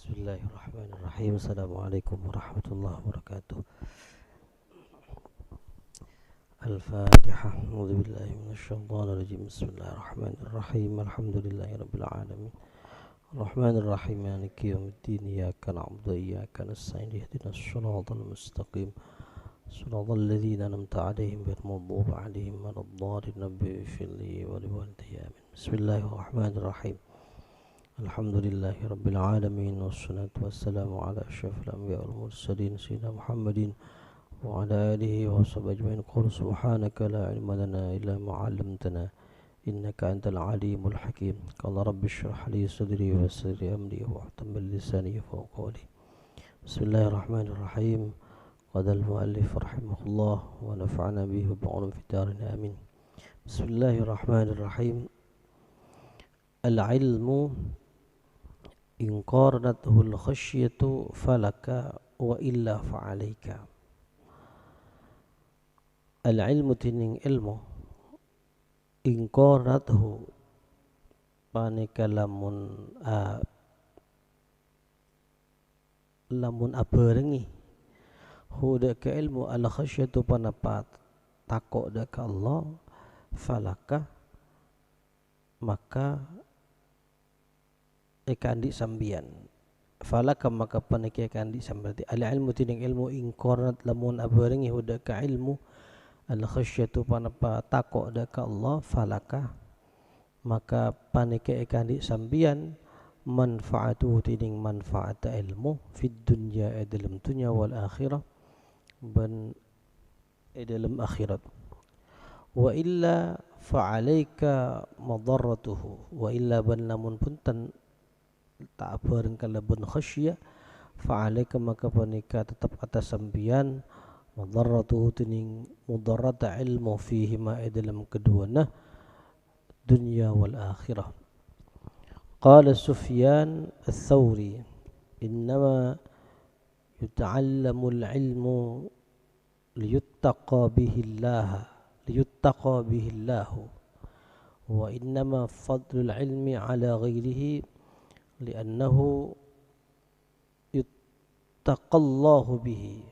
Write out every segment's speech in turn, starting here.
Bismillahirrahmanirrahim. Assalamualaikum warahmatullahi wabarakatuh. Al-Fatihah. A'udzu billahi minasyaitonir rajim. Bismillahirrahmanirrahim. Alhamdulillahirabbil alamin. Arrahmanir rahim. Maliki yaumiddin. Iyyaka na'budu wa iyyaka nasta'in. Ihdinas shiratal mustaqim. Shiratal ladzina an'amta 'alaihim ghairil maghdubi 'alaihim waladdallin. Rabbi ighfir li wa liwalidayya. Bismillahirrahmanirrahim. Alhamdulillahi rabbil alamin. Wassalatu wassalamu ala asyrafil anbiya wal mursalin sayyidina Muhammadin wa ala alihi wa sahbihi ajma'in. Qul subhanaka la ilma lana illa ma 'allamtana innaka antal alimul hakim. Qala rabbi shrah li sadri wa yassir li amri wahlul 'uqdatam min lisani yafqahu qawli. Bismillahirrahmanirrahim. Qala al-muallif rahimahullah wa nafa'ana bihi wa bi'ulum fid darin amin. Bismillahirrahmanirrahim. Al-ilmu in qaranathu al-khasyatu falaka wa illa fa'alaika. Al-ilmu tining ilmu in qaranathu panika lamun aberengi huda ke ilmu al-khasyatu panapat takok deka Allah falaka maka kandi sambian falaka maka paniki kandi samberti al ilmu tining ilmu ingkornat lamun abarengi huda ka ilmu al khasyatu panapa takok daka Allah falaka maka paniki kandi sambian manfaatu tining manfaat ilmu fid dunya dalam dunya wal akhirah ban dalam akhirat wa illa fa'alaika madarratuhu wa illa ban lamun punten tak bareng kalabun khasyah fa'alaika maka panika tetap atas sambian madarratuhu tining mudarrata ilmu fihi ma dalam keduanya dunya wal akhirah. Qala Sufyan ats-Tsauri innama yuta'allamu al-ilmu liyuttaqa bihi Allah wa innama fadlul ilmi ala ghairihi li'annahu yuttaqallahu bihi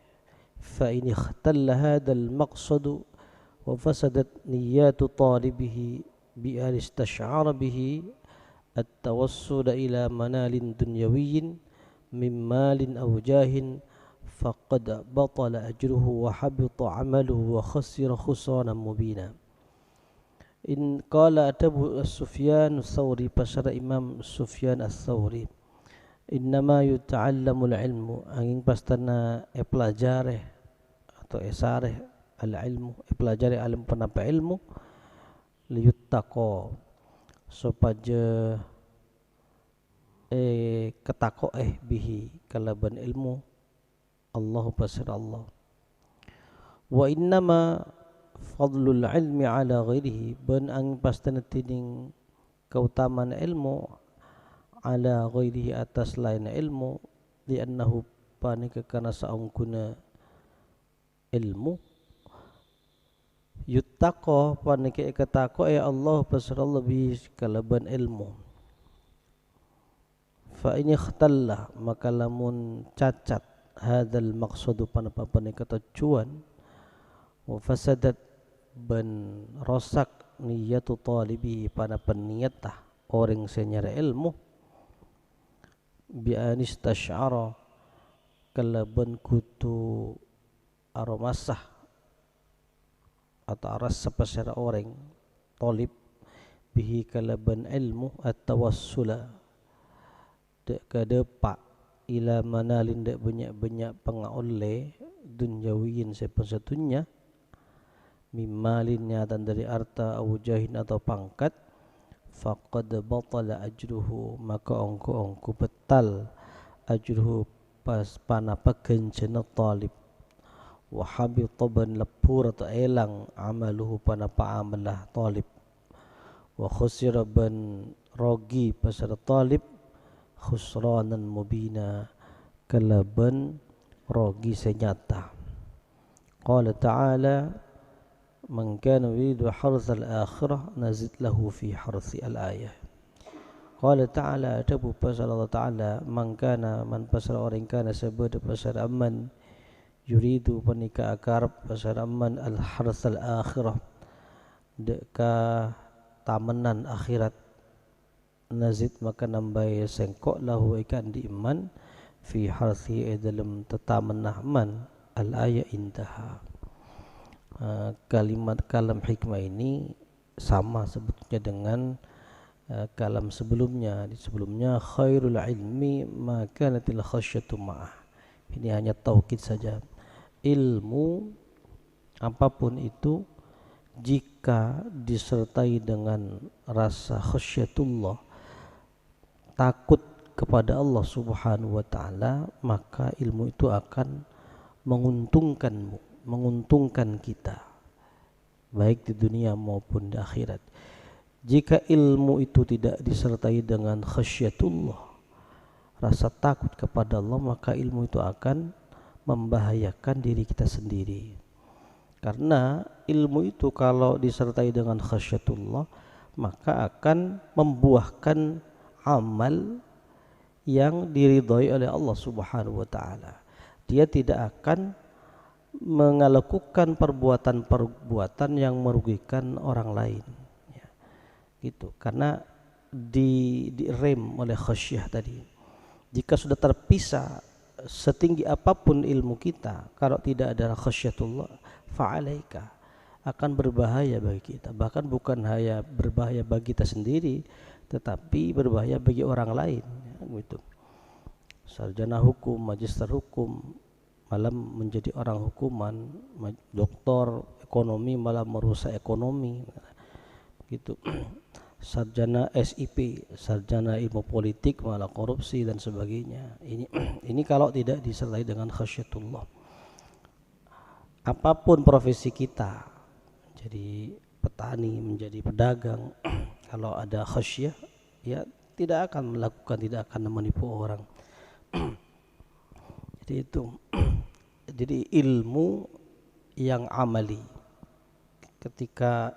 fa in ikhtalla hadzal maqsad wa fasadat niyyatu talibihi bi an istash'ara bihi at-tawassul ila manalin dunyawiyyin min malin aw jahin faqad batala ajruhu wa habita amaluhu wa khasira khusranan mubina. In qala Abu Sufyan ats-Tsauri pasara Imam Sufyan ats-Tsauri innama yuta'allamul ilmu angin pastana pelajare atau esare al ilmu pelajare alim penapa ilmu liyuttaqo supaya ketako bihi kalaban ilmu Allah pasara Allah wa innama fadlul ilmi ala ghairihi ban ang pastana tining keutamaan ilmu ala ghairihi atas lain ilmu di annahu panika kana saungkuna ilmu yuttaqo panika ikatako Allah pasarallah bi kalaban ilmu fa ini ikhtalla maka lamun cacat hadzal maqsadu panapa panika tujuan wa fasadat ban rosak niyatu talibi pada peniyatah orang senyara ilmu bi anistasyara kalaban kutu aromasah atau arasa pasara orang talib bihi kalaban ilmu at-tawassula dek kadepa ila manalin dek banyak-banyak pengaole dunyawiyin sepasatunya mimalin nyatan dari harta au jahin atau pangkat faqad batala ajruhu maka ongko betal ajruhu pas panapa kencena talib wa habita ban lepur atau elang amaluhu panapa amalah talib wa khusira ban rogi pasara talib khusranan mubina kalaban rogi senyata. Qala ta'ala man kana yuridu harzal akhirah nazid lahu fi harsi al-ayah. Qala ta'ala adabu pasal Allah ta'ala man pasal orang kana sabada pasal aman yuridu panika akarab pasal aman al harsal akhirah deka tamenan akhirat nazid maka nambai sengkok lahu ikan di iman fi harthi dalam tetamanah man al ayat intaha. Kalimat kalam hikmah ini sama sebetulnya dengan kalam sebelumnya. Di sebelumnya khairul ilmi ma kanatil khasyatu ma'ah. Ini hanya taukid saja. Ilmu apapun itu jika disertai dengan rasa khasyatullah, takut kepada Allah Subhanahu wa taala, maka ilmu itu akan menguntungkanmu, menguntungkan kita baik di dunia maupun di akhirat. Jika ilmu itu tidak disertai dengan khasyatullah, rasa takut kepada Allah, maka ilmu itu akan membahayakan diri kita sendiri. Karena ilmu itu kalau disertai dengan khasyatullah, maka akan membuahkan amal yang diridhai oleh Allah Subhanahu wa taala. Dia tidak akan melakukan perbuatan-perbuatan yang merugikan orang lain. Gitu, karena direm oleh khasyah tadi. Jika sudah terpisah setinggi apapun ilmu kita, kalau tidak ada khasyatullah, fa'alaika, akan berbahaya bagi kita. Bahkan bukan hanya berbahaya bagi kita sendiri, tetapi berbahaya bagi orang lain. Gitu. Sarjana hukum, magister hukum, malah menjadi orang hukuman, doktor ekonomi malah merusak ekonomi. Gitu. Sarjana SIP, sarjana ilmu politik malah korupsi dan sebagainya. Ini kalau tidak disertai dengan khasyatullah. Apapun profesi kita, jadi petani, menjadi pedagang, kalau ada khasyah, ya tidak akan melakukan, tidak akan menipu orang. Jadi itu. Jadi ilmu yang amali. Ketika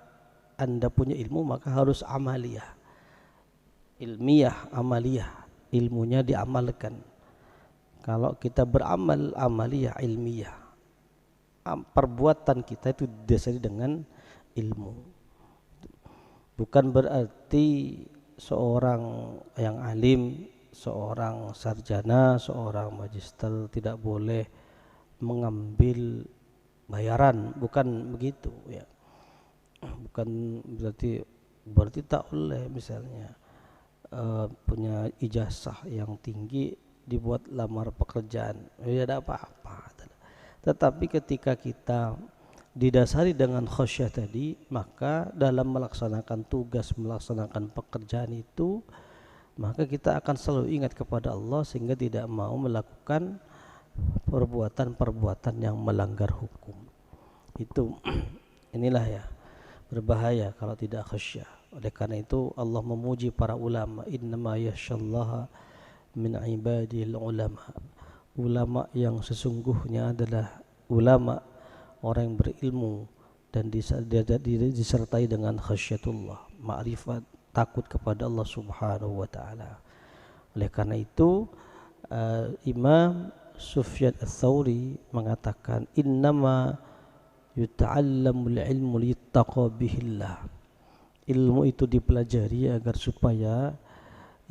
Anda punya ilmu maka harus amaliyah, ilmiah, amaliyah, ilmunya diamalkan. Kalau kita beramal amaliyah, ilmiah, perbuatan kita itu didasari dengan ilmu. Bukan berarti seorang yang alim, seorang sarjana, seorang magister tidak boleh mengambil bayaran, bukan begitu ya. Bukan berarti tak boleh misalnya punya ijazah yang tinggi dibuat lamar pekerjaan, ya tidak apa-apa. Tetapi ketika kita didasari dengan khasyah tadi, maka dalam melaksanakan tugas, melaksanakan pekerjaan itu, maka kita akan selalu ingat kepada Allah sehingga tidak mau melakukan perbuatan-perbuatan yang melanggar hukum. Itu inilah ya, berbahaya kalau tidak khasyah. Oleh karena itu Allah memuji para ulama, innama yakhsyallaha min ibadil ulama. Ulama yang sesungguhnya adalah ulama, orang yang berilmu dan disertai dengan khasyatullah, ma'rifat, takut kepada Allah Subhanahu wa taala. Oleh karena itu Imam Sufyan Ats-Tsauri mengatakan innama yuta'allamul ilmu liyattaqa bihillah. Ilmu itu dipelajari agar supaya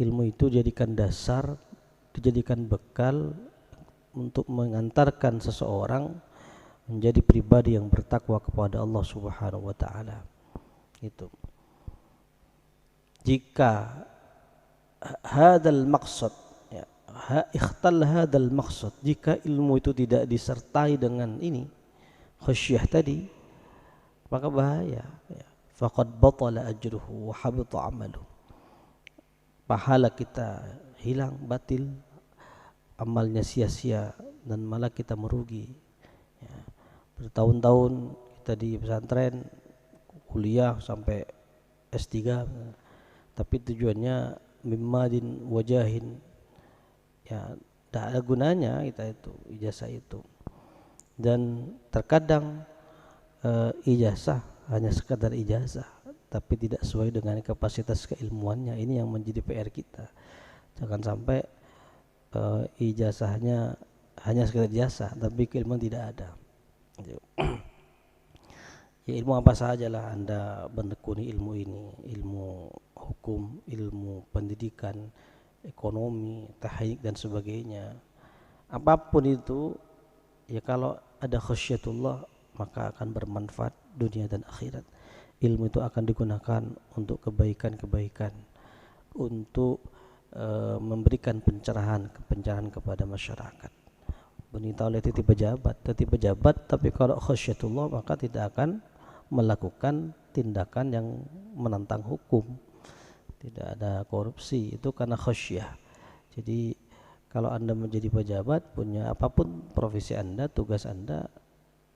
ilmu itu dijadikan dasar, dijadikan bekal untuk mengantarkan seseorang menjadi pribadi yang bertakwa kepada Allah Subhanahu wa taala. Itu. Jika hadal maqsad ya, ikhtal hadal maqsad, jika ilmu itu tidak disertai dengan ini khasyah tadi, maka bahaya ya. Faqad batala ajruhu wa habita amaluhu. Pahala kita hilang, batil, amalnya sia-sia dan malah kita merugi ya. Bertahun-tahun kita di pesantren kuliah sampai S3, tapi tujuannya mimmadin wajahin ya, tidak ada gunanya kita itu ijazah itu. Dan terkadang ijazah hanya sekadar ijazah, tapi tidak sesuai dengan kapasitas keilmuannya. Ini yang menjadi PR kita. Jangan sampai ijazahnya hanya sekedar ijazah tapi keilmuan tidak ada. Ya, ilmu apa sajalah Anda menekuni ilmu ini, ilmu hukum, ilmu pendidikan, ekonomi, teknik dan sebagainya. Apapun itu, ya kalau ada khasyatullah maka akan bermanfaat dunia dan akhirat. Ilmu itu akan digunakan untuk kebaikan-kebaikan, untuk memberikan pencerahan kepada masyarakat. Wanita oleh titip pejabat, tapi kalau khasyatullah maka tidak akan melakukan tindakan yang menentang hukum, tidak ada korupsi, itu karena khasyah. Jadi kalau Anda menjadi pejabat, punya apapun profesi Anda, tugas Anda,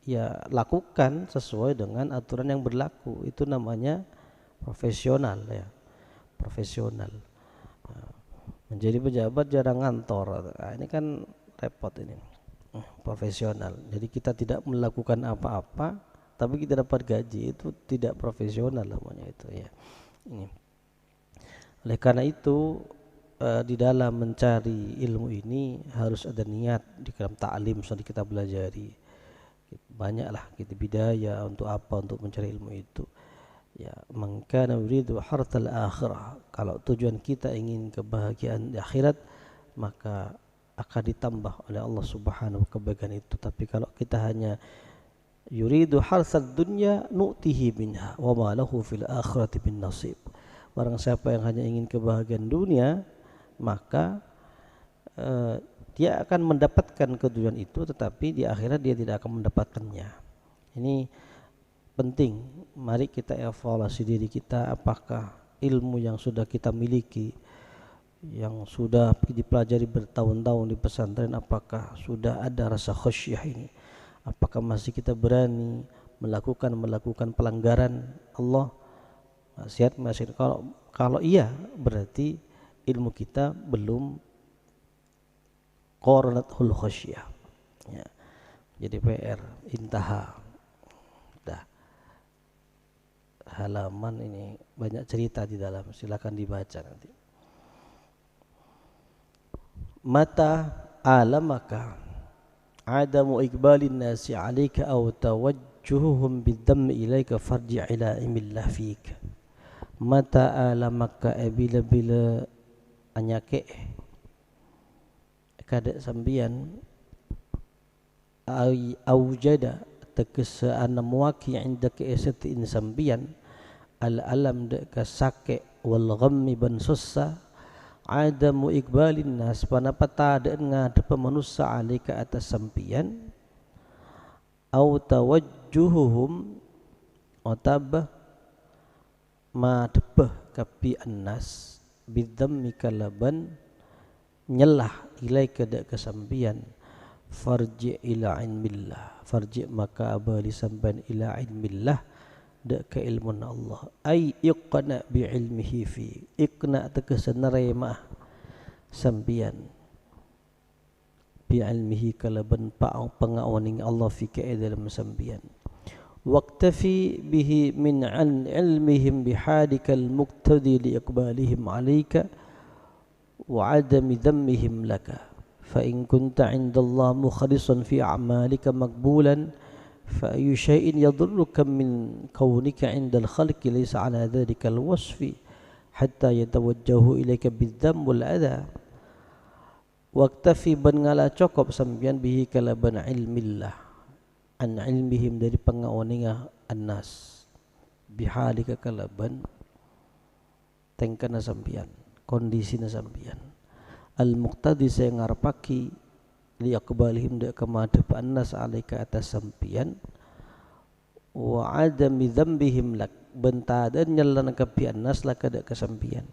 ya lakukan sesuai dengan aturan yang berlaku. Itu namanya profesional ya, profesional. Menjadi pejabat jarang ngantor, nah, ini kan repot ini. Profesional. Jadi kita tidak melakukan apa-apa tapi kita dapat gaji, itu tidak profesional namanya itu ya. Ini. Oleh karena itu di dalam mencari ilmu ini harus ada niat di dalam ta'lim sudah kita belajari. Banyaklah kita bidaya untuk apa, untuk mencari ilmu itu. Ya, man kana yuridu harthal akhirah. Kalau tujuan kita ingin kebahagiaan di akhirat, maka akan ditambah oleh Allah Subhanahu kebaikan itu. Tapi kalau kita hanya yuridu hartsad dunya nu'tihi minha wa ma lahu fil akhirati min nasib. Barang siapa yang hanya ingin kebahagiaan dunia, maka dia akan mendapatkan kedudukan itu, tetapi di akhirat dia tidak akan mendapatkannya. Ini penting. Mari kita evaluasi diri kita, apakah ilmu yang sudah kita miliki, yang sudah dipelajari bertahun-tahun di pesantren, apakah sudah ada rasa khasyah ini? Apakah masih kita berani melakukan pelanggaran Allah, maksiat? Kalau iya, berarti ilmu kita belum qaranatul khasyah ya. Jadi PR intaha. Dah, halaman ini banyak cerita di dalam, silakan dibaca nanti. Mata alamaka adamu iqbalin nasi alaika aw tawajjuhuhum bidhammi ilaika farji' ila imillah fik. Mata alamaka bila anyake kada sambian awjada tekesa ana muwaki indaka esati in sambian al alam de kasake wal ghammi ban sussa adamu iqbalin nas panapata de ngadep manusia alika atas sampian au tawajjuhuhum otabah ma debah kapi annas bidhammi kalaban nyelah ilaika de kesampian farji ila ilmillah, farji maka abali sampan ila ilmillah de ke ilmu Allah. Ay iqna bi ilmihi fi, iqna tegas nerema sampian bi ilmihi kalaban pa'au pengawaning Allah fi ke dalam sampian. Waqtafi bihi min an ilmihim bihadikal muqtadi li iqbalihim alayka wa adami dhammihim laka. فإن كنت عند الله مخلصا في أعمالك مقبولا فأي شيء يضرك من كونك عند الخلق ليس على ذلك الوصف حتى يتوجه إليك بالذم والأذى. واكتفي بنغالا cukup sambian bihi kalaban ilmillah an ilmihim dari pengawaninga annas bihalika kalaban tengkana sambian kondisina sambian al-muqtadi saya ngarapaki li aqbalihim de kemadhep annas alaika atas sampian wa adami dzambihim lak bentadan nyalan kapi annas laka de kesampian.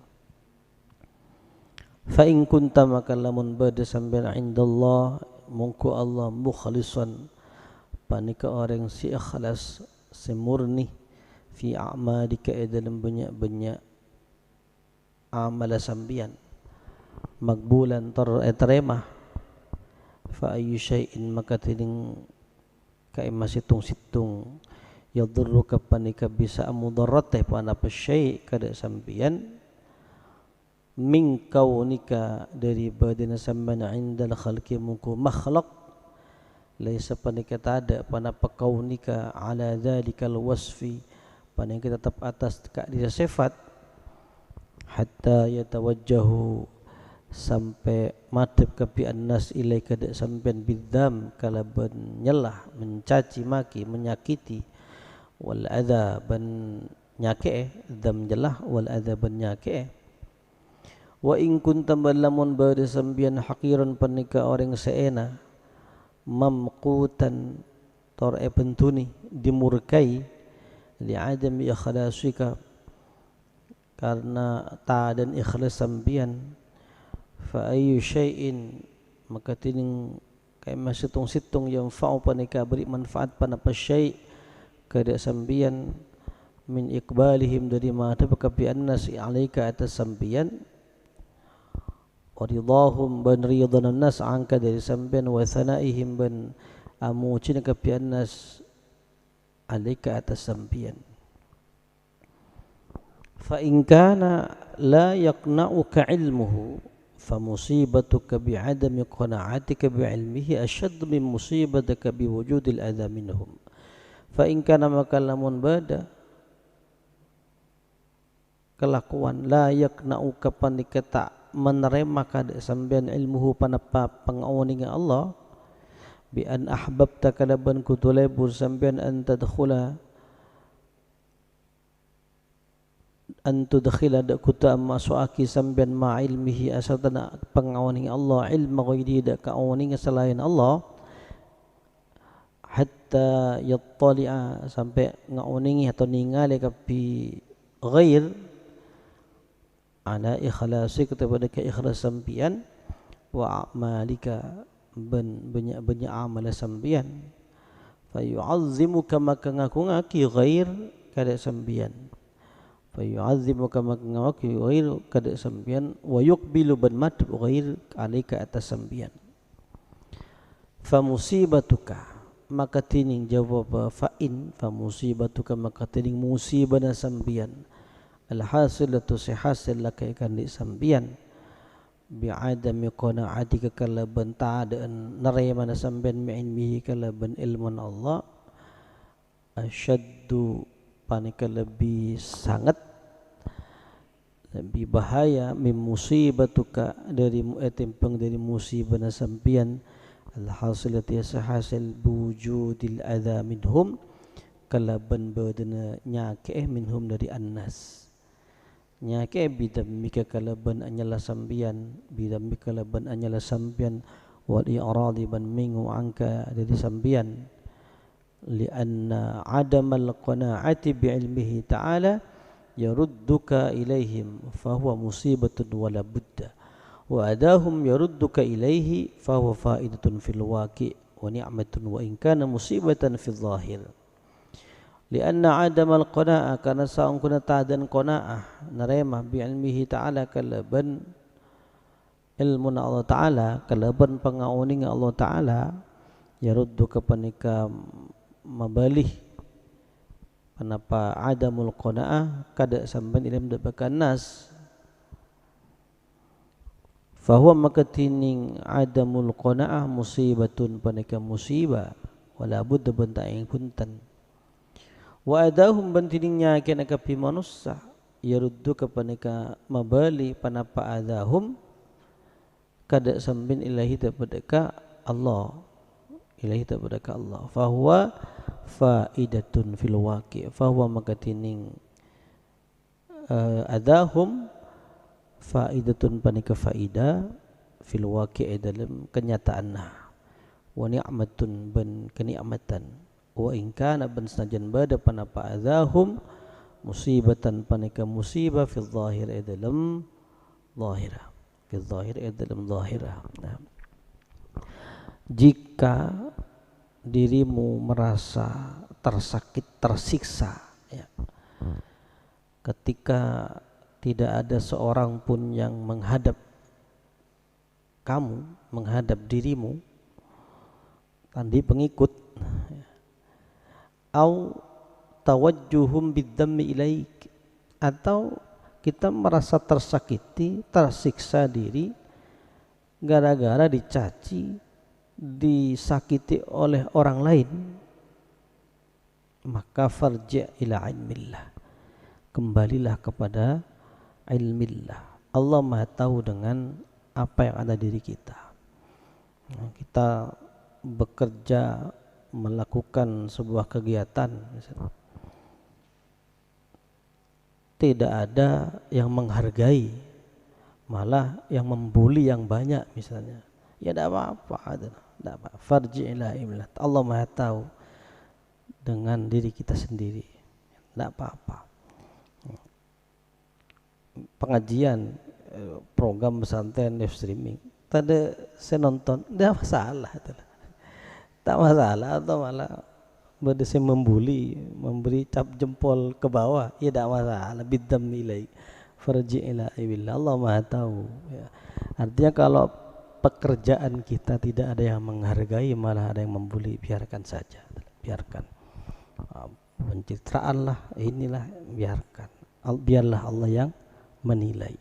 Fa in kunta maka lamun bada sampean indallah mungku Allah mukhlisan panika orang si ikhlas semurni fi a'malika dalam banyak-banyak amal sampian makbulan terima fa ayu syai'in maka tining kai masitung-situng yadurruka panika bisa mudarrateh panapa syai' kada sambian min kaunika dari badina sambian indal khalqi muku makhluk laisa panika tada panapa kaunika ala dzalikal wasfi panika tetap atas dia sifat hatta yatawajjahu sampai madhab kapi annas ilaika dak sampean bidzam kalaban nyelah mencaci maki menyakiti wal adza ban nyake dzam jelah wal adza ban nyake wa in kuntam lamun bade sambian haqiran panika orang seena mamqutan tor pentuni dimurkai li adami ikhlasika karena ta dan ikhlas sambian fa ayyu syai'in maka tining kay masitung-situng yang fa'u panika beri manfaat panapa syai' kada sambian min iqbalihim dari madhab kapi annas alaika atas sambian wa ridahum ban ridan nas angka dari sambian wa thanaihim ban amucin kapi annas alaika atas sambian fa in kana la yaqna'uka ilmuhu فمصيبتك بعدم قناعتك بعلمه أشد من مصيبتك بوجود الأذى منهم فإن كان maka lamun bada kelakuan la yaqna'uka panika tak menerima kada sambian ilmuhu panapa pangawning Allah bi an ahbabta kalaban kutulebur sambian an tadkhula antu dakhila dak kuta masuaki sambian ma ilmihi asatana pangawani Allah ilmu ghairi dak kaawani selain Allah hatta yattali'a sampai ngawani atau ningali kapi ghair ala ikhlasi kepada ikhlas sambian wa amalika banyak amal sambian fa yu'azzimuka maka ngaku-ngaki ghair kada sambian fayu'azzimu kama ngawaki ghair kada sambian wa yuqbilu ban madhab ghair alika atas sambian fa musibatuka maka tining jawab fa'in fa musibatuka maka tining musibana sambian alhasilatu sihasil laka ikan di sambian bi'adami qana'atika kalaban ta'adaan narayman sambian mi'ilmihi kalaban ilmun Allah asyaddu panika lebih sangat lebih bahaya min musibatuka dari timpang dari musibah sampian alhasilati hasil wujudil adza minhum kalaban badana nyake minhum dari annas nyake bidamika kalaban anyala sampian bidamika kalaban anyala sampian wal i'radi ban mingu angka dari sampian لأن عدم القناعة بعلمه تعالى يردك إليهم فهو مصيبة ولا بد وأداهم يردك إليه فهو فائدة في الواقع ونعمة وإن كان مصيبة في الظاهر لأن عدم القناعة كان سأن كنا تعدن قناعة نريمة بعلمه تعالى كلبن ilmun Allah Ta'ala kalaban pangauning Allah Ta'ala yarudduka panika mabalih panapa adamul qanaah kada sampan ilm dapakan nas fahuwa maka tining adamul qanaah musibatun panika musibah wala budda banta ing punten wa adahum bantiningnya kana kapi manusia yarudduka panika mabali panapa adahum kada sampan ilahi dapadaka Allah ilahi tabaraka Allah fahuwa faidatun fil waqi fahuwa maka tining adahum faidatun panika faida fil waqi dalam kenyataan wa ni'matun ban kenikmatan wa in kana ban sanajan bada panapa adahum musibatan panika musibah fil zahir dalam zahirah fil zahir dalam zahirah jika dirimu merasa tersakit, tersiksa ya, ketika tidak ada seorang pun yang menghadap kamu, menghadap dirimu, tadi pengikut, au tawajjuhum bidzammi ilaik, atau kita merasa tersakiti, tersiksa diri gara-gara dicaci, disakiti oleh orang lain, maka farji' ila ilmillah, kembalilah kepada ilmillah. Allah Maha tahu dengan apa yang ada diri kita. Kita bekerja, melakukan sebuah kegiatan, tidak ada yang menghargai, malah yang membuli yang banyak misalnya, ya tidak apa-apa, tidak apa. Farji' ila ilmillah, Allah Maha tahu dengan diri kita sendiri, tidak apa-apa. Pengajian, program pesantren, live streaming, tadi saya nonton, tidak masalah, tak masalah. Atau malah berdasar membuli, memberi cap jempol ke bawah, ya tidak masalah. Bidzam nilai farji' ila ilmillah, Allah Maha tahu ya. Artinya kalau pekerjaan kita tidak ada yang menghargai, malah ada yang membuli, biarkan saja, biarkan. Pencitraan lah, inilah, biarkan, biarlah Allah yang menilai.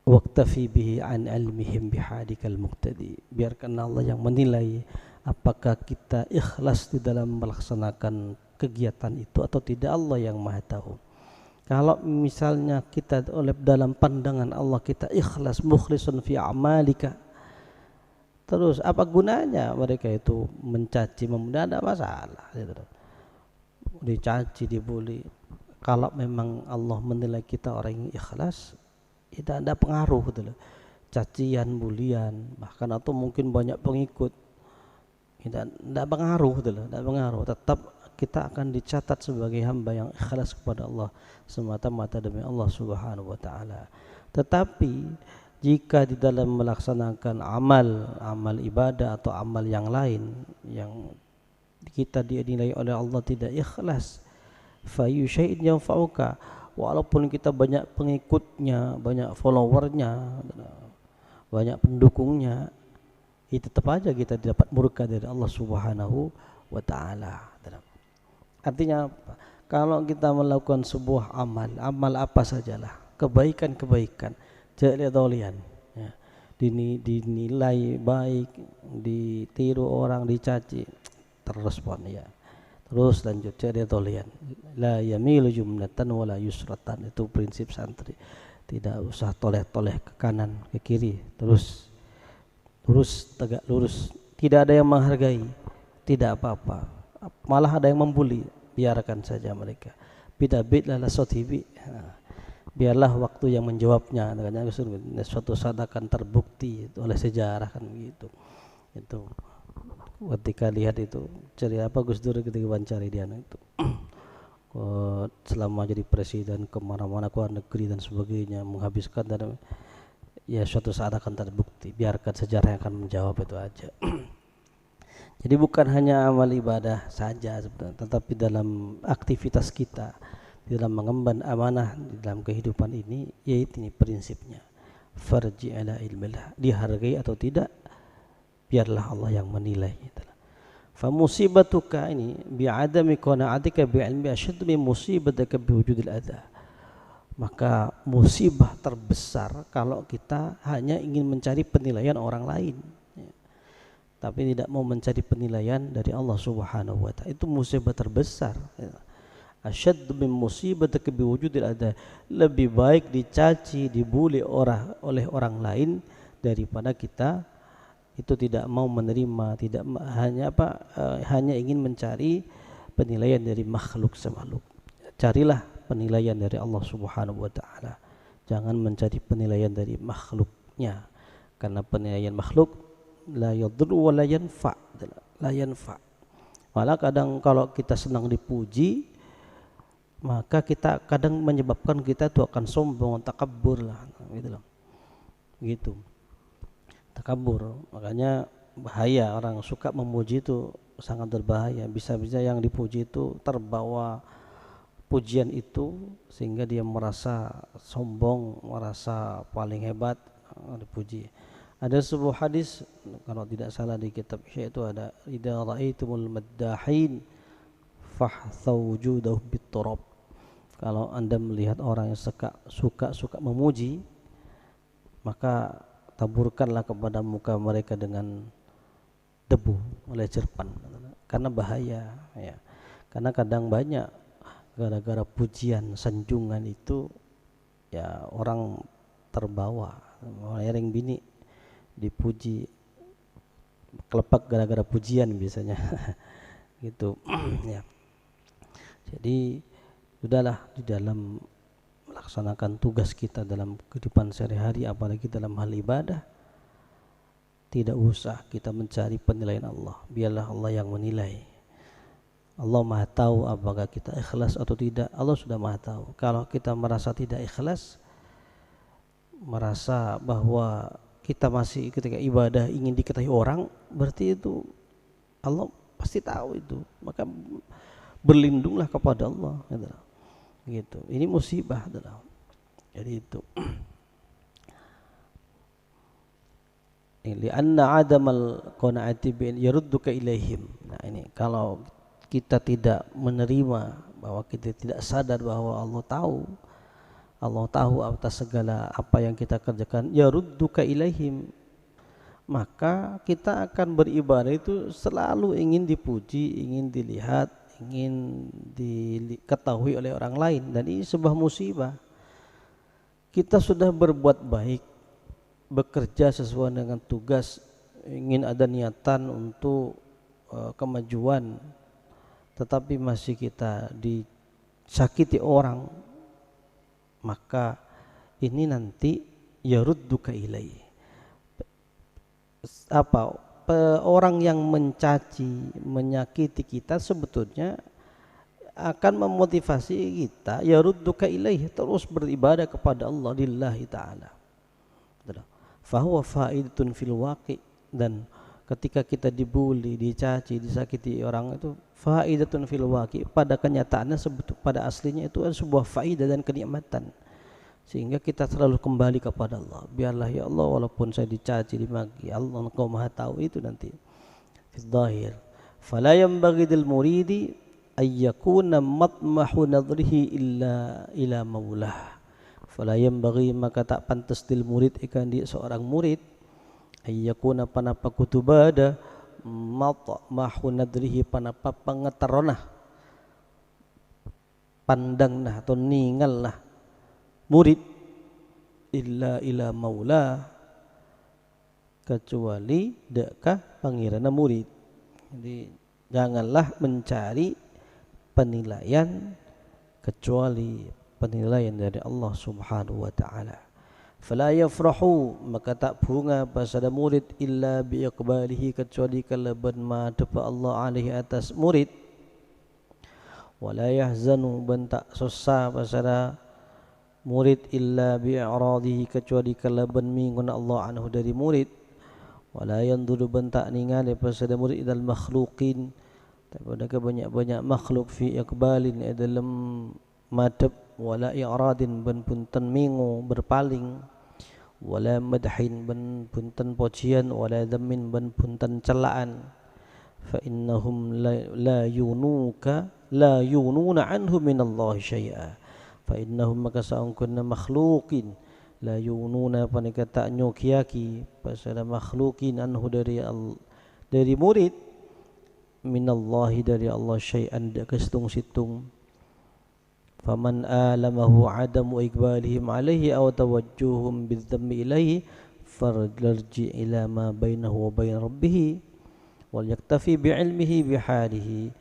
Waqtafi bihi an ilmihim bihadikal muqtadi, biarkan Allah yang menilai apakah kita ikhlas di dalam melaksanakan kegiatan itu atau tidak. Allah yang Maha tahu. Kalau misalnya kita oleh dalam pandangan Allah kita ikhlas, mukhlisun fi amalika, terus apa gunanya mereka itu mencaci, memudah, tidak masalah gitu. Dicaci, dibully, kalau memang Allah menilai kita orang yang ikhlas, tidak ada pengaruh gitu loh. Cacian, bulian, bahkan atau mungkin banyak pengikut, tidak pengaruh gitu loh, tidak pengaruh. Tetap kita akan dicatat sebagai hamba yang ikhlas kepada Allah semata-mata demi Allah Subhanahu wa taala. Tetapi jika di dalam melaksanakan amal ibadah atau amal yang lain yang kita dinilai oleh Allah tidak ikhlas, fayu syai'in yanfa'uka, walaupun kita banyak pengikutnya, banyak followernya, banyak pendukungnya, itu tetap aja kita dapat murka dari Allah Subhanahu wa taala. Artinya apa? Kalau kita melakukan sebuah amal apa sajalah, kebaikan, tidak dolian, ya, dinilai baik, ditiru orang, dicaci, terrespon, ya, terus lanjut, tidak dolian. La yamilu jumlatan wala yusratan, itu prinsip santri. Tidak usah toleh-toleh ke kanan ke kiri, terus tegak lurus, tidak ada yang menghargai, tidak apa-apa, malah ada yang membuli, biarkan saja mereka. Bidabit lala sotibi, biarlah waktu yang menjawabnya. Suatu saat akan terbukti oleh sejarah, kan begitu. Itu ketika lihat itu cerita apa Gus Dur ketika wawancara dia itu selama jadi presiden kemana-mana ke luar negeri dan sebagainya, menghabiskan, dan ya suatu saat akan terbukti, biarkan sejarah yang akan menjawab, itu aja. Jadi bukan hanya amal ibadah saja sebenarnya, tetapi dalam aktivitas kita, di dalam mengemban amanah di dalam kehidupan ini, yaitu ini prinsipnya, farji' ala ilmillah, dihargai atau tidak biarlah Allah yang menilai. Fa musibatuka ini bi'adami qana'atika bi'ilmi asyaddu min musibataka biwujudil adha. Maka musibah terbesar kalau kita hanya ingin mencari penilaian orang lain, tapi tidak mau mencari penilaian dari Allah Subhanahu wa ta'ala. Itu musibah terbesar. Asyaddu min musibataka biwujudil adha, lebih baik dicaci, dibuli oleh orang lain daripada kita itu tidak mau menerima, tidak hanya ingin mencari penilaian dari makhluk semakhluk. Carilah penilaian dari Allah Subhanahu wa ta'ala, jangan mencari penilaian dari makhluknya, karena penilaian makhluk la yadurru wa la yanfa. Malah kadang kalau kita senang dipuji, maka kita kadang menyebabkan kita itu akan sombong, takabbur lah, gitu. Takabur. Makanya bahaya, orang suka memuji itu sangat berbahaya. Bisa-bisa yang dipuji itu terbawa pujian itu sehingga dia merasa sombong, merasa paling hebat dipuji. Ada sebuah hadis, kalau tidak salah di kitab Syekh itu ada, idza ra'aitumul maddahin fahthawjudahu bitturab. Kalau Anda melihat orang yang suka memuji, maka taburkanlah kepada muka mereka dengan debu oleh cerpan, karena bahaya ya. Karena kadang banyak gara-gara pujian sanjungan itu ya orang terbawa. Ering bini dipuji kelepak gara-gara pujian biasanya gitu ya. Jadi sudahlah, di dalam melaksanakan tugas kita dalam kehidupan sehari-hari, apalagi dalam hal ibadah, tidak usah kita mencari penilaian Allah, biarlah Allah yang menilai. Allah Maha tahu apakah kita ikhlas atau tidak. Allah sudah Maha tahu. Kalau kita merasa tidak ikhlas, merasa bahwa kita masih ketika ibadah ingin diketahui orang, berarti itu Allah pasti tahu itu. Maka berlindunglah kepada Allah gitu. Ini musibah adalah. Jadi itu. Lianna adamal qanaati bi yarudduka ilaihim. Nah, ini kalau kita tidak menerima, bahwa kita tidak sadar bahwa Allah tahu atas segala apa yang kita kerjakan, yarudduka ilaihim, maka kita akan beribadah itu selalu ingin dipuji, ingin dilihat, ingin diketahui oleh orang lain. Dan ini sebuah musibah. Kita sudah berbuat baik, bekerja sesuai dengan tugas, ingin ada niatan untuk kemajuan, tetapi masih kita disakiti orang, maka ini nanti yarudduka ilaihi. Orang yang mencaci, menyakiti kita sebetulnya akan memotivasi kita yarudduka ilaihi, terus beribadah kepada Allah lillahi ta'ala. Fahuwa faidatun fil waqi. Dan ketika kita dibuli, dicaci, disakiti orang itu faidatun fil waqi, pada kenyataannya pada aslinya itu adalah sebuah faidah dan kenikmatan, sehingga kita selalu kembali kepada Allah. Biarlah ya Allah, walaupun saya dicaci, dimaki, Allah Engkau Maha tahu itu nanti fi dhahir. Fala yanbaghi lil muridi ayyakuna matmahu nadrihi illa ila maulah. Fala yanbaghi, maka tak pantas lil murid ikan dia seorang murid, ayyakuna panapa kutubada matmahu nadrihi, panapa pengetaronah, pandanglah atau ningallah murid illa ila maula, kecuali dekah pangirana murid. Jadi janganlah mencari penilaian kecuali penilaian dari Allah Subhanahu wa taala. Fala yafrahu, maka tak bunga pasada murid illa bi iqbalihi, kecuali kalaban madhep Allah alaihi atas murid. Wala yahzanu, ben tak susah pasada murid illa bi'aradihi, kecuali kalaban mingun Allah anhu dari murid. Wala yanduru, bentak ningali pasada murid idal makhluqin, daripada banyak-banyak makhluk fi iqbalin dalam madhab, wala i'radin, ben punten mingu berpaling, wala madhin, ben punten pujian, wala dhammin, ben punten celaan. Fa innahum la yununa anhu minallahi syai'a. Fa innahum, maka saungkunna makhluqin, la yununa panikata nyukiaki pasada makhluqin anhu dari murid, minallahi dari Allah syai'an kestung situng. Faman alamahu adamu iqbalihim alaihi aw tawajjuhum bidzammi ilaihi farji ila ma bainahu wa bain rabbih wal yaktafi bi'ilmihi bihalihi.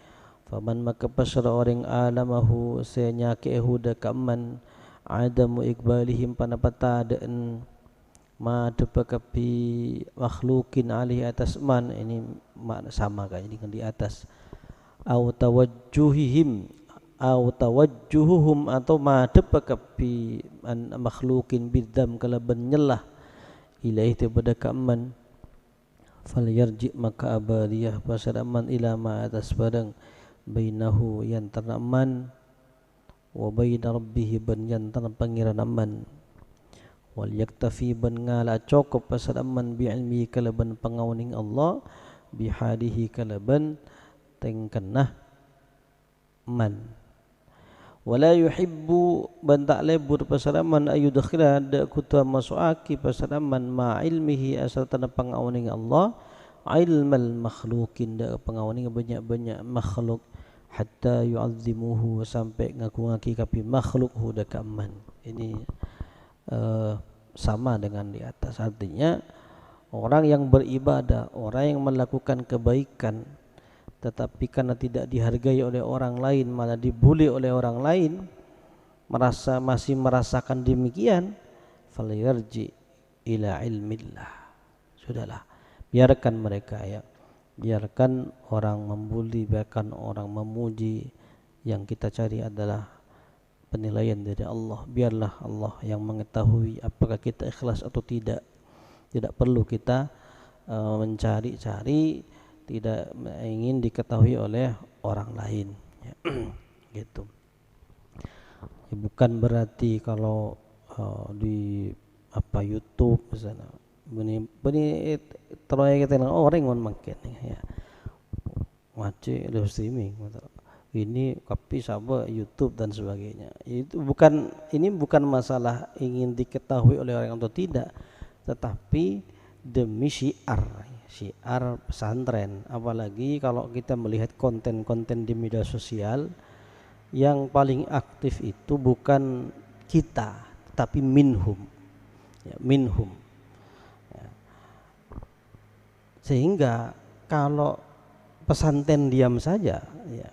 Faman, maka pasara orang alamahu senyake huda kaman adamu iqbalihim panapatadaan madepakapi makhlukin alih atas man, ini makna sama kan dengan di atas. Au tawajjuhihim, au tawajjuhuhum, atau madepakapi makhlukin bidzam kalaban nyelah ilaih kepada kaman. Fal yarji, maka abadiyah pasara man ila ma atas barang bainahu yang ternaman wa baina rabbih, ban yang terpangiran aman. Wal yaktafi, ban ngala cukup pasal aman bi ilmi kalaban pangauning Allah, bihadihi kalaban tengkenah man. Wala yuhibbu ban tak lebur pasalaman ayudkhila da kuta masuaki pasalaman ma ilmihi asal tanah pangawning Allah ilmal makhlukin da pangawning banyak-banyak makhluk hatta yu'azzimuhu sampai ngaku-ngaki kapi makhluk hu da kaman. Ini sama dengan di atas, artinya orang yang beribadah, orang yang melakukan kebaikan tetapi karena tidak dihargai oleh orang lain malah dibuli oleh orang lain, masih merasakan demikian, falyarji ila ilmillah. Sudahlah, biarkan mereka ya. Biarkan orang membuli, biarkan orang memuji. Yang kita cari adalah penilaian dari Allah. Biarlah Allah yang mengetahui apakah kita ikhlas atau tidak. Tidak perlu kita mencari-cari, tidak ingin diketahui oleh orang lain ya. Gitu ya, bukan berarti kalau di YouTube misalnya beni terus kita orang makin ya macet live streaming ini tapi sama YouTube dan sebagainya. Itu bukan masalah ingin diketahui oleh orang atau tidak, tetapi demi syiar pesantren. Apalagi kalau kita melihat konten-konten di media sosial, yang paling aktif itu bukan kita tapi minhum ya, ya. Sehingga kalau pesantren diam saja ya,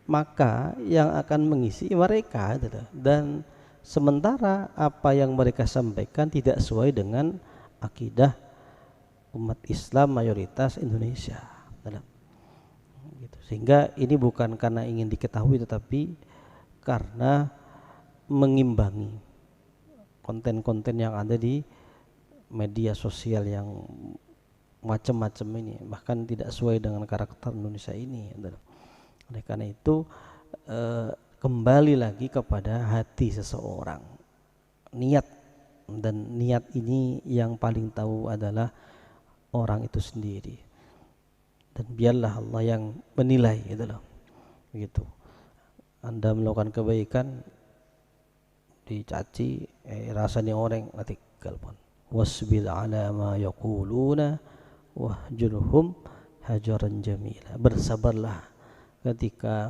maka yang akan mengisi mereka gitu. Dan sementara apa yang mereka sampaikan tidak sesuai dengan akidah umat Islam mayoritas Indonesia gitu. Sehingga ini bukan karena ingin diketahui, tetapi karena mengimbangi konten-konten yang ada di media sosial yang macam-macam ini, bahkan tidak sesuai dengan karakter Indonesia ini. Oleh karena itu kembali lagi kepada hati seseorang, niat, dan niat ini yang paling tahu adalah orang itu sendiri, dan biarlah Allah yang menilai gitu loh. Begitu. Anda melakukan kebaikan dicaci, rasanya orang nanti kalpon. Wasbil ala ma yaquluna wahjurhum hajaran jamila. Bersabarlah ketika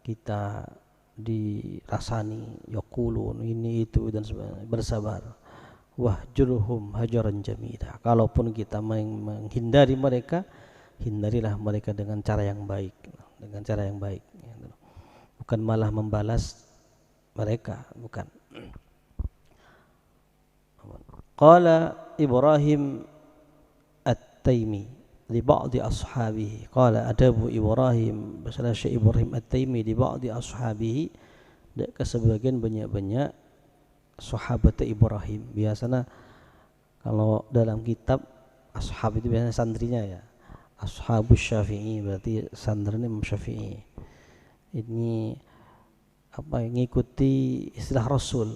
kita dirasani yaqulun ini itu dan sebagainya. Bersabar. Wahjurhum hajaran jamila. Kalaupun kita menghindari mereka, hindarilah mereka dengan cara yang baik, bukan malah membalas mereka, bukan. Qala Ibrahim At-Taimi li ba'di ashabihi. Qala adabu Ibrahim, bahasa Syekh Ibrahim At-Taimi li ba'di ashabihi, ke sebagian banyak-banyak sahabat Ibrahim. Biasanya kalau dalam kitab ashab itu biasanya santrinya ya, ashabus Syafi'i, berarti santrinya Imam Syafi'i. Ini ngikuti istilah Rasul,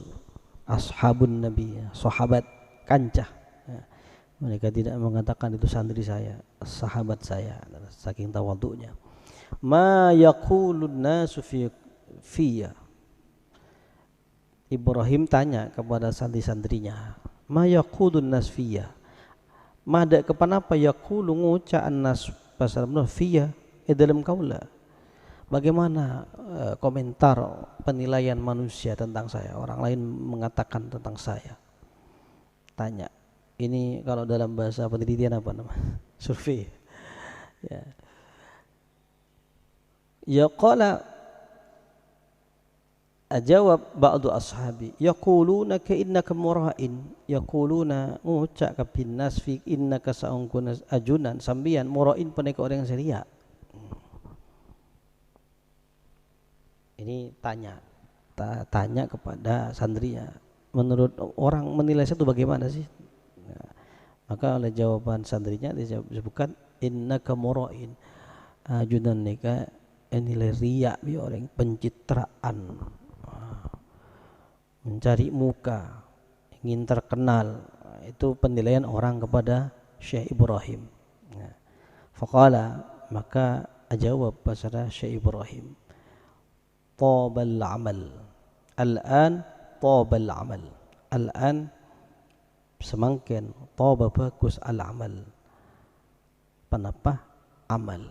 ashabun Nabi, sahabat kancah ya. Mereka tidak mengatakan itu santri saya, sahabat saya, saking tawadhu'nya. Ma yaqulun nasu fiyya. Ibrahim tanya kepada santri-santrinya, ma yaqulun nas fiyya, mada kepanapa yaqulu nguca annas pasal fiyya dalam kaula. Bagaimana komentar penilaian manusia tentang saya, orang lain mengatakan tentang saya. Tanya. Ini kalau dalam bahasa penelitian apa namanya? Survei. Ya. Ya qala ajawab ba'du ashabi yaquluna ka innaka mura'in, yaquluna ngucak ka pinnas fi innaka sa'ungkuna ajunan sambian mura'in peneka orang yang seria. Ini tanya kepada santrinya, menurut orang menilai saya itu bagaimana sih? Nah, maka oleh jawaban santrinya disebutkan innaka mura'in, ajunan nika nilai riya bi orang, pencitraan, mencari muka, ingin terkenal. Itu penilaian orang kepada Syekh Ibrahim. Faqala, maka jawab pasara Syekh Ibrahim, tabal amal. Al-an tabal amal. Al-an semangkin, taba bagus al-amal. Penapa? Amal.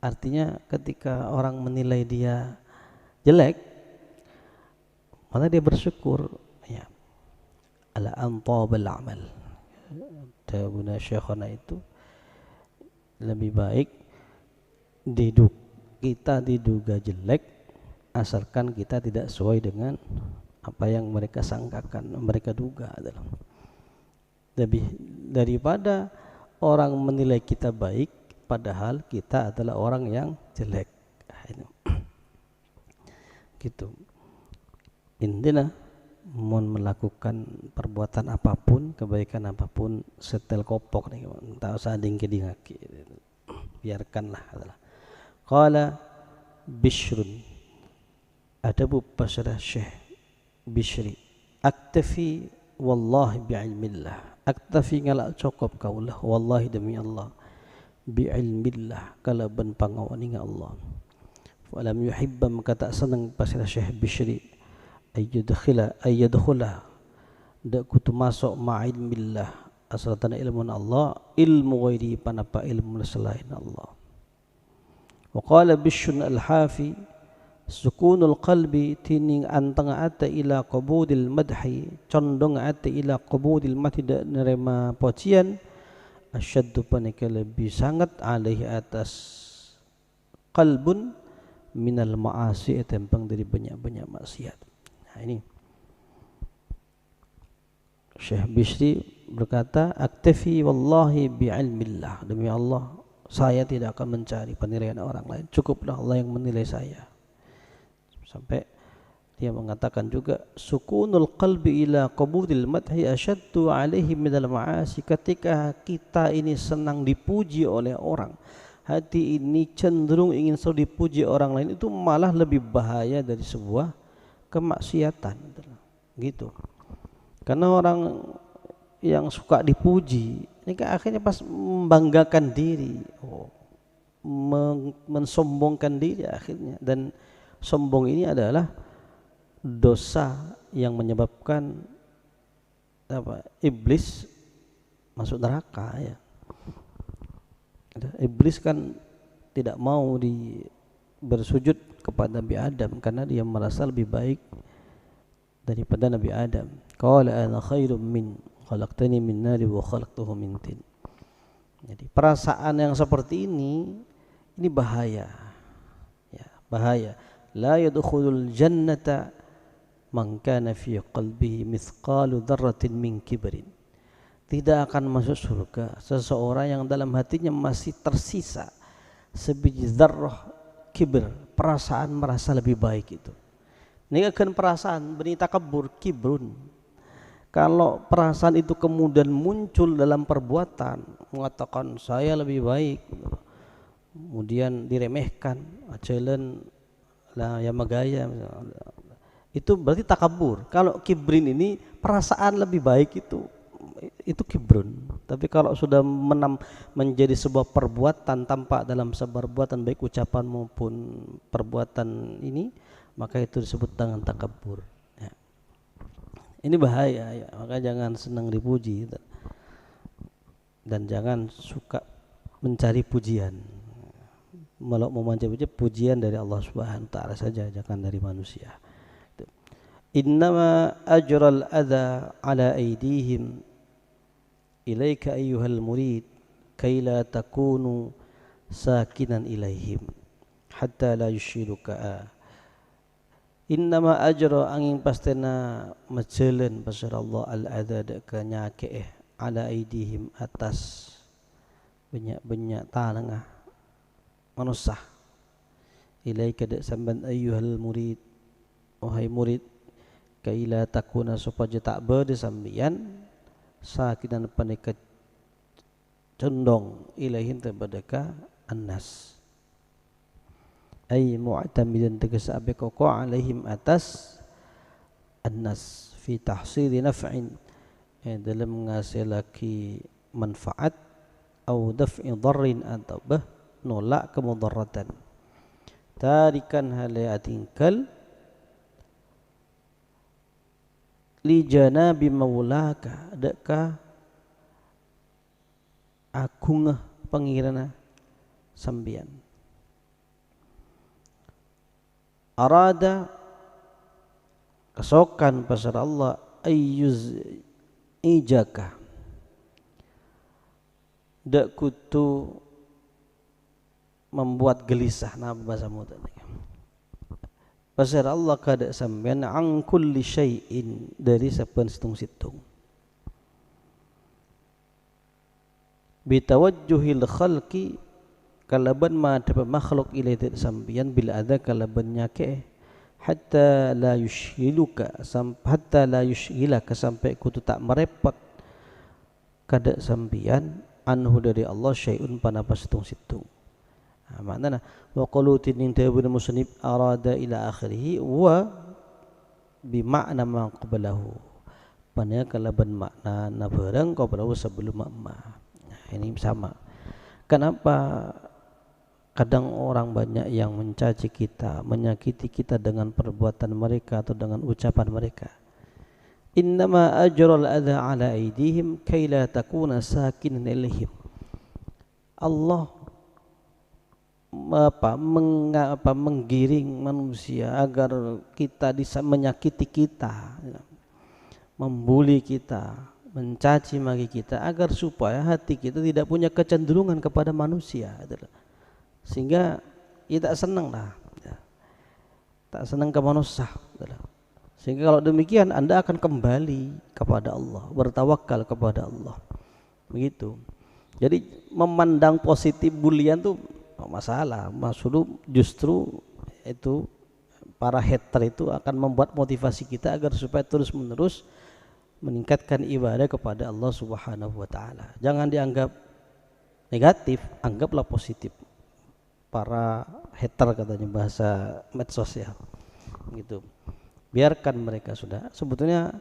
Artinya ketika orang menilai dia jelek, maka dia bersyukur, ya. Al-an tabal amal. Jawabuna syekhana itu lebih baik kita diduga jelek asalkan kita tidak sesuai dengan apa yang mereka sangkakan, mereka duga adalah lebih daripada orang menilai kita baik padahal kita adalah orang yang jelek. Gitu. Intinya mau melakukan perbuatan apapun, kebaikan apapun, setel kopok nih, tak usah dingki-dingaki, biarkanlah adalah. Qala Bishrun, adabu pasrah Syekh Bishri, aktafi wallahi bi'ilmillah, aktafi ngalak cukup kaulah wallahi demi Allah, bi'ilmillah kalaban pangawaning Allah. Falam yuhibba maka tak senang pasrah Syekh Bishri ayyadkhula dak kutu masuk ma'ilmillah asal tanah ilmu Allah, ilmu ghairi panapa ilmu selain Allah. Wa qala Bishrun al-Hafi, sukunul qalbi tining antang ata ila qabudil madhi, condong ata ila qabudil madhi dak nerima pujian, asyaddu panika lebih sangat alaihi atas qalbun minal ma'asi, tempang dari banyak-banyak maksiat. Nah ini Syekh Bishri berkata, aktafi wallahi bi'ilmillah, demi Allah saya tidak akan mencari penilaian orang lain, cukuplah Allah yang menilai saya. Sampai dia mengatakan juga, sukunul qalbi ila qabudil madhi asyaddu alaihi minal ma'asi, ketika kita ini senang dipuji oleh orang, hati ini cenderung ingin selalu dipuji orang lain, itu malah lebih bahaya dari sebuah kemaksiatan gitu. Karena orang yang suka dipuji ini kan akhirnya pas membanggakan diri, mensombongkan diri akhirnya, dan sombong ini adalah dosa yang menyebabkan iblis masuk neraka, ya. Iblis kan tidak mau bersujud kepada Nabi Adam karena dia merasa lebih baik daripada Nabi Adam. Qala ana khairum min khalaqtani min nari wa khalaqtuhu min tin. Jadi perasaan yang seperti ini bahaya. Ya, bahaya. La yadkhulul jannata man kana fi qalbihi mithqalu dzarratin min kibrin. Tidak akan masuk surga seseorang yang dalam hatinya masih tersisa sebiji dzarrah kibr, perasaan merasa lebih baik itu. Ini akan perasaan beni takabbur, kibrun. Kalau perasaan itu kemudian muncul dalam perbuatan, mengatakan saya lebih baik, kemudian diremehkan, acelen lah ya magaya, itu berarti takabur. Kalau kibrin ini perasaan lebih baik itu kibrun. Tapi kalau sudah menjadi sebuah perbuatan tampak dalam sebuah perbuatan baik ucapan maupun perbuatan ini, maka itu disebut dengan takabur. Ya. Ini bahaya, ya. Maka jangan senang dipuji dan jangan suka mencari pujian. Kalau mau mencari pujian dari Allah Subhanahu wa taala saja, jangan dari manusia. Innama ajral adha ala aydihim ilaika ayyuhal murid kay la takunu sakinan ilaihim hatta la yushiruka. Innama ajra angin pastena majelen pasar Allah al-adha deka nyake ala aidihim atas banyak-banyak tanah manusia. Ilaika dek samban ayyuhal murid, wahai murid, kaila takuna supaya tak berdesambian sakinan panika condong ilahin tabadaka annas. Ay mu'tamidan tegas abe koko alaihim atas annas fi tahsili naf'in, dalam menghasilaki manfaat, atau daf'i dharrin atau nolak kemudaratan. tarikan halaya tingkal li janabi maulaka deka agungah pangirana sambian arada kesokan pasar Allah ayyuz ijaka dak kutu membuat gelisah nah bahasa muda pasar Allah kada sampean ang kulli syai'in dari saben situng-situng bitawajjuhil khalqi kalaban ma dapat makhluk ilaihi sampean bil adza kalaban nyake hatta la yushghiluka hatta la yushghilaka sampai kutu tak merepot kada sampean anhu dari Allah syai'un panapa situng-situng. Maknana wa qalutin ning tabun musannif arada ila akhirih wa bi makna ma qablahu panaya kalaban makna na barang qablahu sebelum makna. Ini sama. Kenapa kadang orang banyak yang mencaci kita, menyakiti kita dengan perbuatan mereka atau dengan ucapan mereka. Innama ajral adha ala aidihim kay la takuna sakinan ilaihim. Allah menggiring manusia agar kita menyakiti kita, membuli kita, mencaci maki kita agar supaya hati kita tidak punya kecenderungan kepada manusia, sehingga kita senang lah, tak senang ke manusia. Sehingga kalau demikian Anda akan kembali kepada Allah, bertawakal kepada Allah, begitu. Jadi memandang positif bulian tuh masalah, maksud justru itu para hater itu akan membuat motivasi kita agar supaya terus menerus meningkatkan ibadah kepada Allah Subhanahu wa taala. Jangan dianggap negatif, anggaplah positif. Para hater katanya bahasa medsos ya. Gitu. Biarkan mereka sudah. Sebetulnya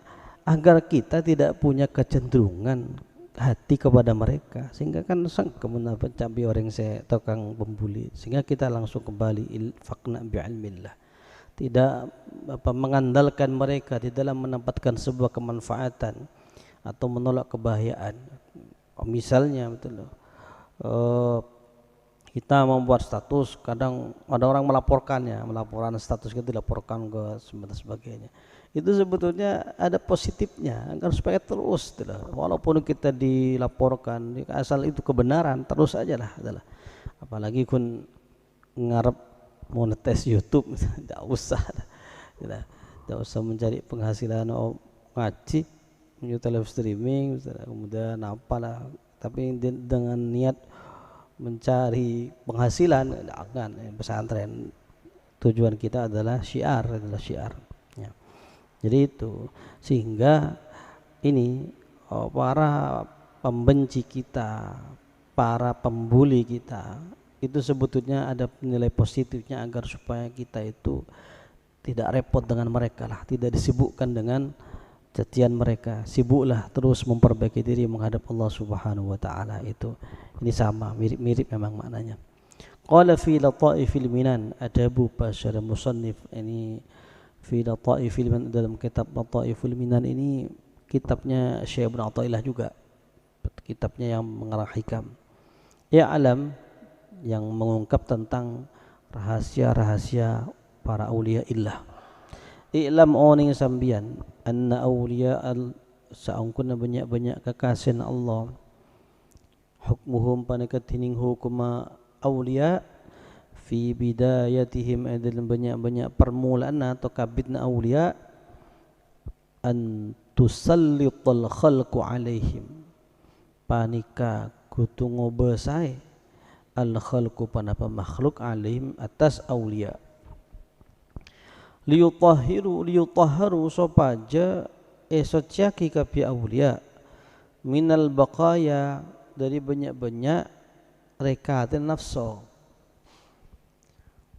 agar kita tidak punya kecenderungan hati kepada mereka, sehingga kan sang kemenapan cabi orang saya tukang pembuli, sehingga kita langsung kembali faqna bi'ilmillah. Tidak mengandalkan mereka di dalam menempatkan sebuah kemanfaatan atau menolak kebahayaan. Misalnya betul kita membuat status, kadang ada orang melaporkannya, melaporan status kita dilaporkan ke sebagainya. Itu sebetulnya ada positifnya agar supaya terus walaupun kita dilaporkan, asal itu kebenaran terus aja lah. Apalagi kun ngarep monetis YouTube, tidak usah mencari penghasilan ngaji, YouTube live streaming, kemudian apalah, tapi dengan niat mencari penghasilan jangan. Pesantren tujuan kita adalah syiar ya. Jadi itu sehingga ini para pembenci kita, para pembuli kita itu sebetulnya ada nilai positifnya agar supaya kita itu tidak repot dengan mereka lah, tidak disibukkan dengan cacian mereka, sibuklah terus memperbaiki diri menghadap Allah Subhanahu wa taala. Itu ini sama, mirip-mirip memang maknanya. Qala fi lataifil minan, adabu basyara musannif. Ini fi lataifil minan, dalam kitab Lataiful Minan ini kitabnya Syekh Ibnu Athaillah juga, kitabnya yang mengarang hikam. Ya alam, yang mengungkap tentang rahasia-rahasia para aulia illah. I'lam oning sambian anna aulia saungkuna banyak-banyak kekasihan Allah, hukmuhum panekatining hukuma aulia fi bidayatihim, adalah banyak-banyak permulaan atau kabitna aulia, an tusallital khalqu alaihim, panika kutu ngobesai al khalqu panapa makhluk alaihim atas aulia, liyutahharu sopaja esociaki kapi aulia minal baqaya, dari banyak-banyak rekatin nafsu,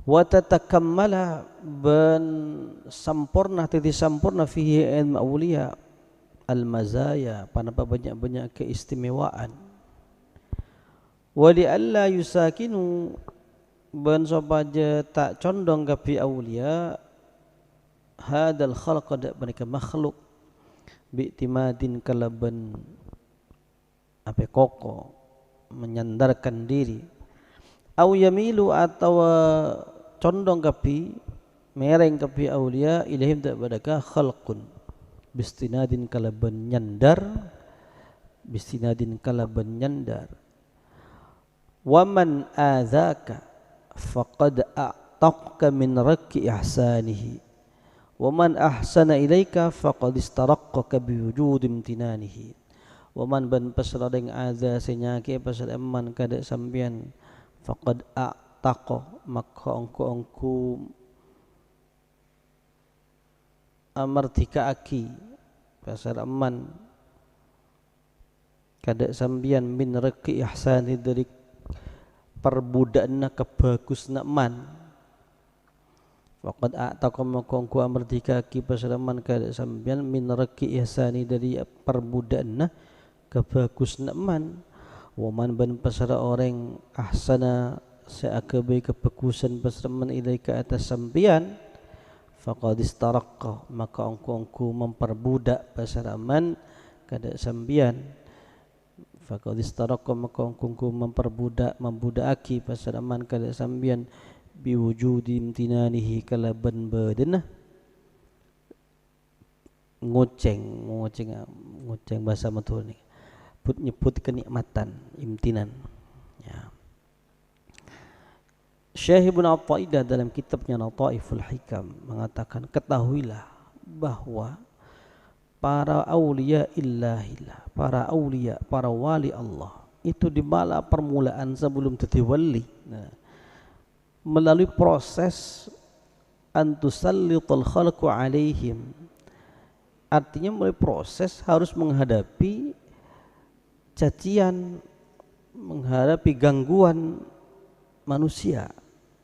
wa tatakammala ban sampurna titi sampurna fihi ilmu aulia al mazaya, panapa banyak-banyak keistimewaan, wa li alla yusakinu ben sopaja tak condong kapi aulia hadal khalq dak mereka makhluk bi'timadin kalaban apa koko menyandarkan diri au yamilu atau condong kapi mereng kapi aulia ilahim dak badaka khalqun bistinadin kalaban nyandar waman adzaka faqad a'taqka min rakki ihsanihi waman ahsana ilaika faqad istaraqqaka biwujud imtinanihi waman ban pasradeng adza senyake pasal eman kada sampean faqad a'taqa maka engku amardika aki pasal eman kada sampean min rakki ihsani dari perbudaanna kebagusna man faqad a'taqa maka amardika ki pasalaman kada sampean min rakki ihsani dari perbudaanna kebagusna man wa man ban pasara orang ahsana seakabai kebagusan pasalaman ilaika atas sampean faqad istaraqqa maka engku memperbudak pasalaman kada sampean faqad istaraqqa maka engku membudaki pasalaman kada sampean biwujudi imtinanihi kalaban badanah ngoceng bahasa matur ni nyebut kenikmatan imtinan ya. Syekh Ibnu Athaillah dalam kitabnya Lataiful Hikam mengatakan ketahuilah bahwa para aulia illahillah, para aulia, para wali Allah itu di bala permulaan sebelum jadi wali melalui proses antusallitul khalqu alaihim, artinya melalui proses harus menghadapi cacian, menghadapi gangguan manusia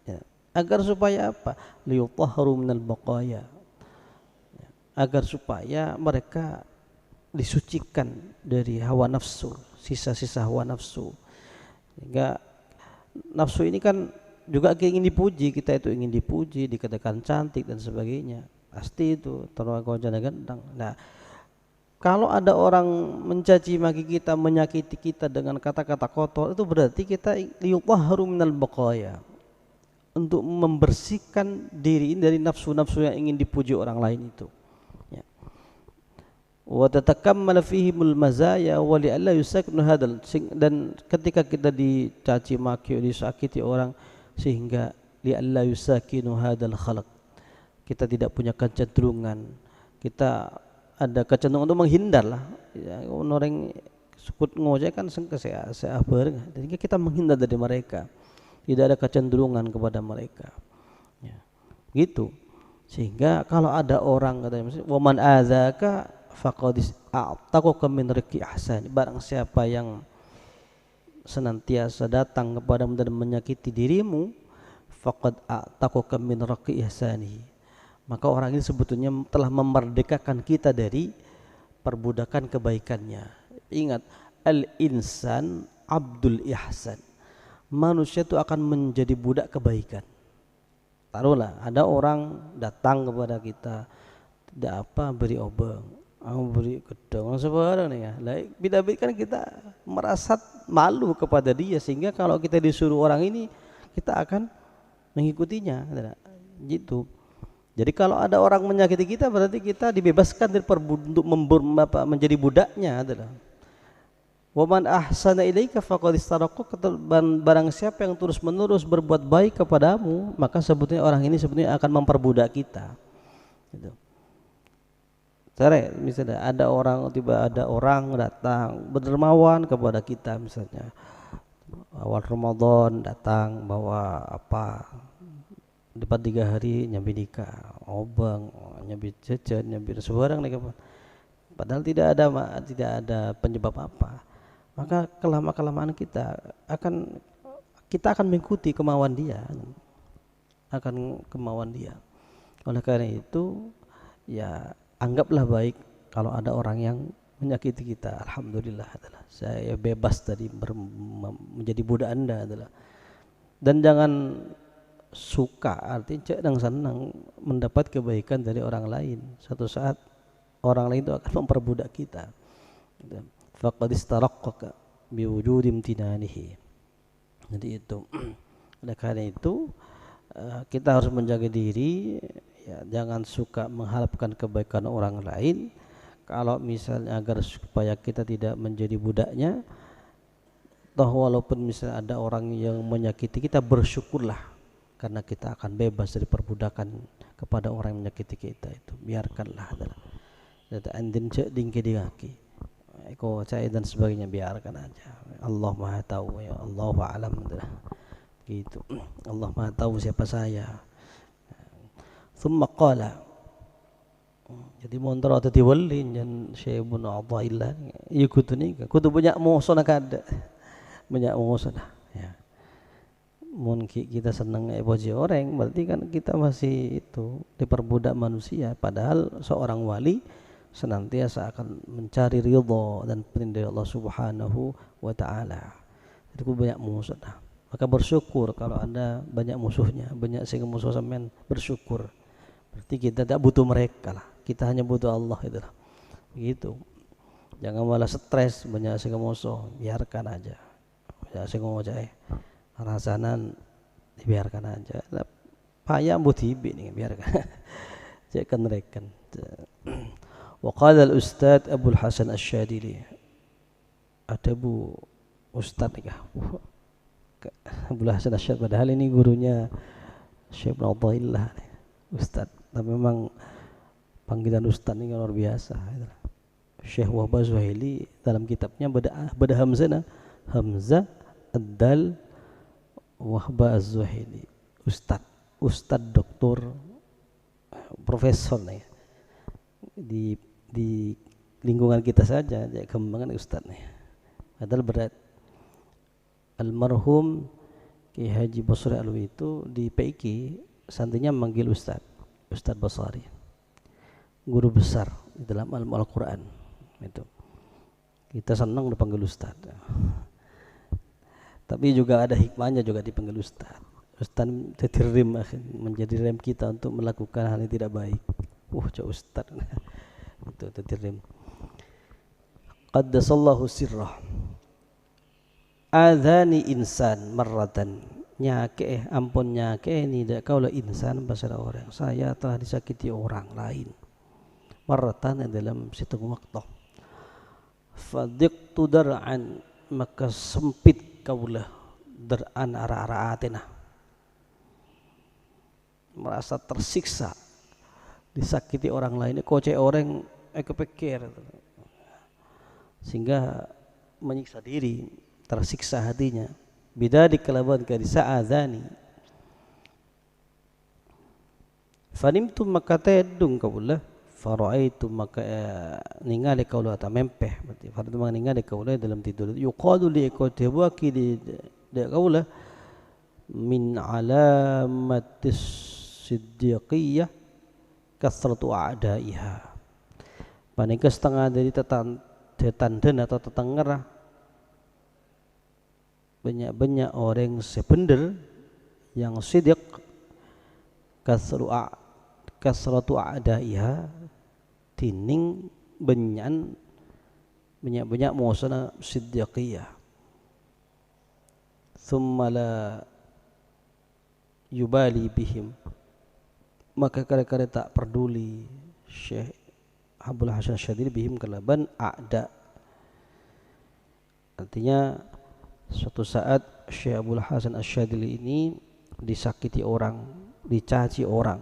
ya. Agar supaya apa? Liyutahharu minal baqaya ya. Agar supaya mereka disucikan dari hawa nafsu, sisa-sisa hawa nafsu. Sehingga nafsu ini kan juga ingin dipuji, kita itu ingin dipuji, dikatakan cantik dan sebagainya. Pasti itu terlalu kojana gendang. Nah, kalau ada orang mencaci maki kita, menyakiti kita dengan kata-kata kotor, itu berarti kita liyutahharu minal baqaya, untuk membersihkan diri dari nafsu-nafsu yang ingin dipuji orang lain itu. Ya. Wa tatakammal fihimul mazaya wa li'alla yusaknu hadal, dan ketika kita dicaci maki, disakiti orang, sehingga li'alla yusakinu hadal khalq, kita tidak punya kecenderungan, kita ada kecenderungan untuk menghindar lah ya, orang sukut ngojek kan saya bareng, jadi kita menghindar dari mereka, tidak ada kecenderungan kepada mereka ya, gitu. Sehingga kalau ada orang katanya waman adzaka faqad a'taqa min riki ahsan, barang siapa yang senantiasa datang kepadamu dan menyakiti dirimu, faqad a'taqa min riki ihsanihi, maka orang ini sebetulnya telah memerdekakan kita dari perbudakan kebaikannya. Ingat, al-insan abdul ihsan, manusia itu akan menjadi budak kebaikan. Taruhlah ada orang datang kepada kita, tidak apa, beri obeng, beri kedong, sebarang nih ya. Bida-bida kan kita merasa malu kepada dia, sehingga kalau kita disuruh orang ini kita akan mengikutinya, gitu. Jadi kalau ada orang menyakiti kita, berarti kita dibebaskan dari untuk menjadi budaknya adalah. Waman ahsana ilaika faqad istaraqqa, barang siapa yang terus-menerus berbuat baik kepadamu, maka sebetulnya orang ini sebetulnya akan memperbudak kita. Gitu. Misalnya ada orang datang berdermawan kepada kita, misalnya awal Ramadan datang bawa apa, depan 3 hari nyambi nikah, obeng, nyambi jajan, nyambi sebarang nih, padahal tidak ada penyebab apa, maka kelamaan kita akan mengikuti kemauan dia, Oleh karena itu ya anggaplah baik kalau ada orang yang menyakiti kita, alhamdulillah adalah saya bebas dari menjadi budak Anda adalah. Dan jangan suka, artinya jangan senang mendapat kebaikan dari orang lain. Suatu saat orang lain itu akan memperbudak kita. Faqad istaraqqaka biwujudi imtinanihi. Jadi itu. Oleh karena itu kita harus menjaga diri, ya, jangan suka mengharapkan kebaikan orang lain. Kalau misalnya agar supaya kita tidak menjadi budaknya, toh walaupun misalnya ada orang yang menyakiti kita, bersyukurlah karena kita akan bebas dari perbudakan kepada orang yang menyakiti kita itu. Biarkanlah andin cek dingki dingaki eko cai dan sebagainya, biarkan aja. Allah Maha tahu, ya Allah alam gitu. Allah Maha tahu siapa saya. Thumma qala, jadi montro atau diwelin dan Syekh Ibnu Athaillah ikut ni kudu banyak musuh nak ada. Banyak musuh ya. Mungkin kita senang puji orang, berarti kan kita masih itu diperbudak manusia. Padahal seorang wali senantiasa akan mencari ridha dan perintah Allah Subhanahu wa taala. Itu banyak musuh. Maka bersyukur kalau Anda banyak musuhnya, banyak sehingga musuh sampean, bersyukur. Berarti kita tidak butuh mereka lah. Kita hanya butuh Allah itu lah. Begitu. Jangan malah stres banyak sehingga musuh, biarkan aja. Ya sehingga musuh rasanan dibiarkan aja. Payah butibi nih biarkan. Jangan rekan. Waqala al-Ustadz Abdul Hasan Asy-Syadili. Ada Bu Ustadz nih, Abdul Hasan Asy-Syadili, padahal ini gurunya Syekh Ibnu Athaillah nih, Ustadz. Tapi memang panggilan Ustadz ini luar biasa. Syekh Wahbah Zuhaili dalam kitabnya beda Hamzah Ad-Dal Wahbah Az-Zuhaili, Ustadz doktor profesor nih di lingkungan kita saja dia kembangan Ustadz nih. Padahal berat. Almarhum Ki Haji Basri Alwi itu di PIK santinya manggil Ustadz Basari, guru besar di dalam Al-Quran itu. Kita senang dipanggil Ustadz. Tapi juga ada hikmahnya juga dipanggil Ustadz. Ustadz jadi rem, menjadi rem kita untuk melakukan hal yang tidak baik. Cak Ustadz itu jadi rem. Qaddasallahu sirrah. Adhani insan marratan, nyake ampun nyake ni dak kaulah insan bahasa orang. Saya telah disakiti orang lain. Marratan dalam situng waktu. Fadiqtu dar'an, maka sempit kaulah dar'an ara-ara atina. Merasa tersiksa disakiti orang lain, kocek orang kepikir sehingga menyiksa diri, tersiksa hatinya. Bidadik kelaban kadisa adhani, fanimtu maka tedung kaulah, faraitu maka ningali kaulah atau mempeh, berarti faraitu maka ningali kaulah dalam tidur. Yuqalu li ikotibaki di kaulah min alamatis siddiqiyah kasratu a'daiha. Panika setengah dari tetandan atau tetengerah banyak-banyak orang sebender yang siddiq, kasratu a'daiha, tining banyak muasana siddiqiyah. Thumma la yubali bihim, maka kala-kala tak peduli Syekh Abdul Hasan Syadili bihim kelaban a'da. Artinya suatu saat Syekh Abdul Hasan Syadili ini disakiti orang, dicaci orang,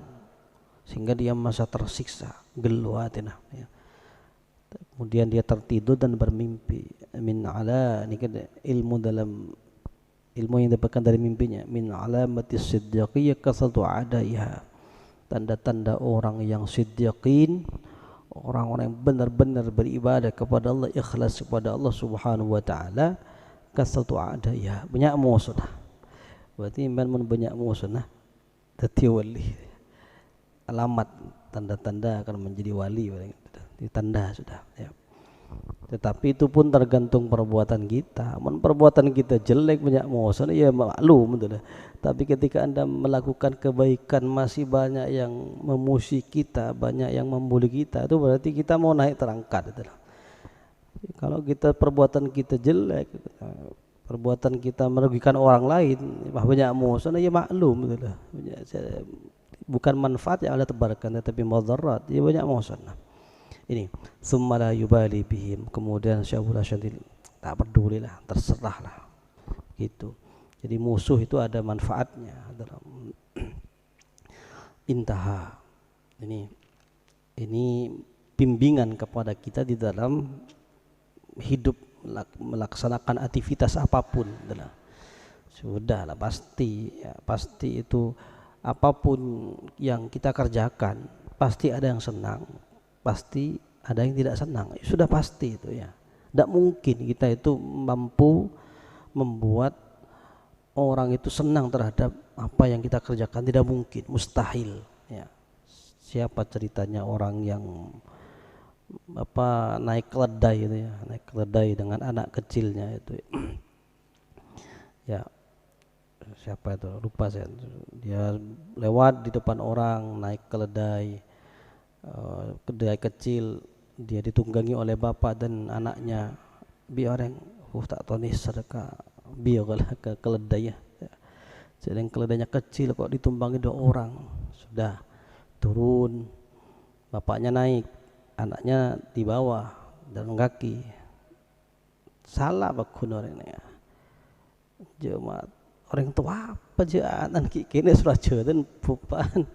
sehingga dia masa tersiksa, gelu hatinya, ya. Kemudian dia tertidur dan bermimpi. Min ala, ini kan ilmu yang dapatkan dari mimpinya. Min alamatis siddiqiyah kasatu adaiha, tanda-tanda orang yang siddiqin, orang-orang yang benar-benar beribadah kepada Allah, ikhlas kepada Allah Subhanahu wa taala, kasatu adaiha, banyak musuh. Berarti iman banyak musuh nah dadi wali. Alamat tanda-tanda akan menjadi wali, ditanda sudah, ya. Tetapi itu pun tergantung perbuatan kita. Perbuatan kita jelek banyak musuh, ya maklum betul. Tapi ketika Anda melakukan kebaikan masih banyak yang memuji kita, banyak yang membuli kita, itu berarti kita mau naik terangkat betul. Kalau kita perbuatan kita jelek, perbuatan kita merugikan orang lain, banyak musuh, ya maklum betul. Bukan manfaat yang Allah tebarkan, tetapi madarat, ya banyak musuh. Ini summa la yubali bihim, kemudian syabula syadil, tak peduli lah, terserah lah gitu. Jadi musuh itu ada manfaatnya dalam intaha. Ini bimbingan kepada kita di dalam hidup, melaksanakan aktivitas apapun adalah sudah lah pasti ya, pasti itu apapun yang kita kerjakan pasti ada yang senang, pasti ada yang tidak senang, sudah pasti itu ya. Tidak mungkin kita itu mampu membuat orang itu senang terhadap apa yang kita kerjakan, tidak mungkin, mustahil ya. Siapa ceritanya orang yang naik keledai itu ya, naik keledai dengan anak kecilnya itu ya, siapa itu lupa saya, dia lewat di depan orang naik keledai, keledai kecil, dia ditunggangi oleh bapak dan anaknya, biar orang tak tonis sedekah biar ke keledai ya. Jadi keledainya kecil kok ditumbangi 2 orang, sudah turun, bapaknya naik, anaknya di bawah dalam kaki, salah bakun orang ini ya. Jemaat orang tua apa aja anak kini sudah jalan bukan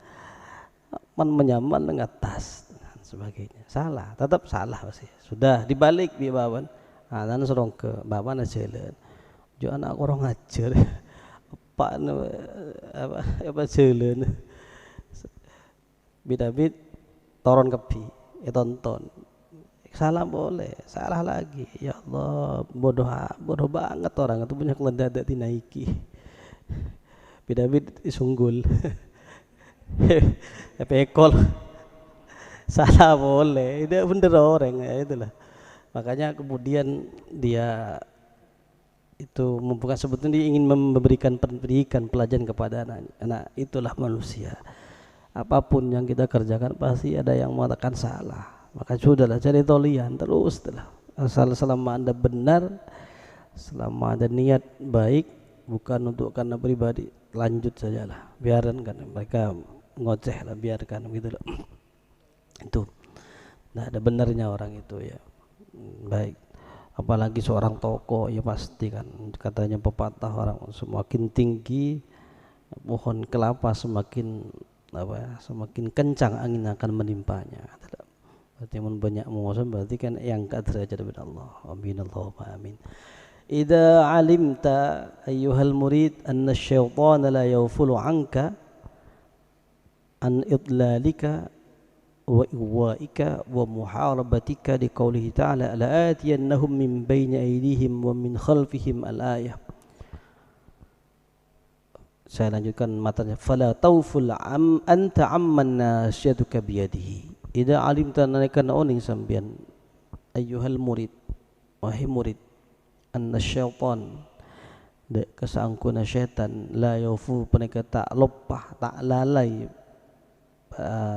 menyaman dengan atas dan sebagainya, salah, tetap salah pasti. Sudah dibalik di bawah, dan serong ke bawah jalan, jangan anak orang ngajar apa jalan bidabit toron kepi tonton, salah boleh, salah lagi, ya Allah, bodoh banget orang itu punya keledai dinaiki bidabit isunggul pekol salah boleh, itu bener orang ya, itulah makanya kemudian dia itu bukan sebetulnya dia ingin memberikan pendidikan pelajaran kepada anak, itulah manusia. Apapun yang kita kerjakan pasti ada yang mengatakan salah, maka sudahlah cari tolian terus telah, asal selama Anda benar, selama ada niat baik, bukan untuk karena pribadi, lanjut sajalah, biarkan kan mereka ngoceh lah, biarkan gitu loh. Itu nah ada benarnya orang itu ya, baik. Apalagi seorang tokoh ya pasti kan, katanya pepatah orang, semakin tinggi pohon kelapa semakin semakin kencang angin akan menimpanya. Berarti banyak musuh, berarti kan yang derajat dari Allah. Amin Allahumma amin. Idza alimta ayyuhal murid anna asy-syaitana la yawfulu anka an idlalika wa iwaika wa muharabatika liqaulihi ta'ala la atiyannahum min baini aydihim wa min khalfihim al-ayah. Saya lanjutkan matanya, fala tauful anta amman nasyaduka biyadihi. Idza alimta nanakan oning sambian ayyuhal murid, wahai murid, anna syaitan de kesangkuna syaitan la yaufu peneka tak lopah tak lalai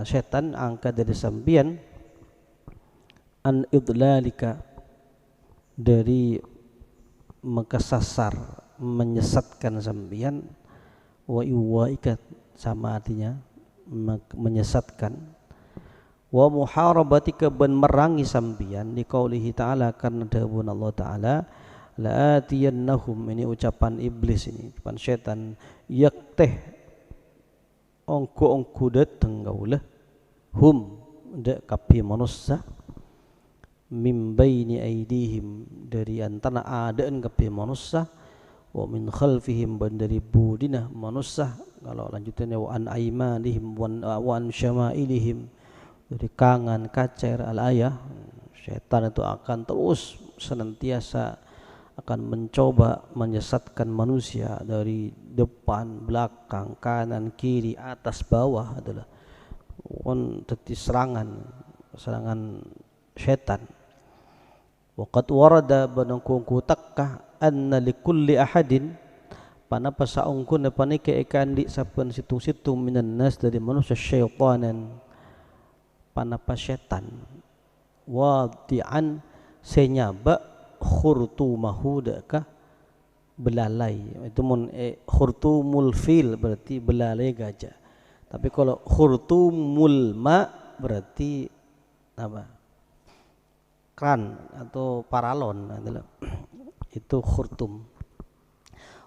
syaitan angka dari sambian an idlalika dari mengkesasar menyesatkan sambian, wa iwaika sama artinya menyesatkan, wa muharabatika ben merangi sambian di qaulihi ta'ala karena dawuh Allah ta'ala la atiyannahum, ini ucapan iblis, ini ucapan syaitan, yakteh ongku datang gaulah hum de kapi manusia min baini aidihim dari antara adaan kapi manusia, wa min khalfihim dari budinah manusia, kalau lanjutannya wa an aimanihim wa an syama'ilihim dari kangan kacer al-ayah. Syaitan itu akan terus senantiasa akan mencoba menyesatkan manusia dari depan, belakang, kanan, kiri, atas, bawah, adalah serangan syaitan. Waqad warada banangkungku takkah anna likulli ahadin panapa saungkun panike ekandi sapen situng-situng minan nas dari manusia syaitanan panapa setan wadi'an senyaba khurtumahu daka belalai itu mun khurtumul fil berarti belalai gajah, tapi kalau khurtumul ma berarti apa kran atau paralon adalah itu khurtum.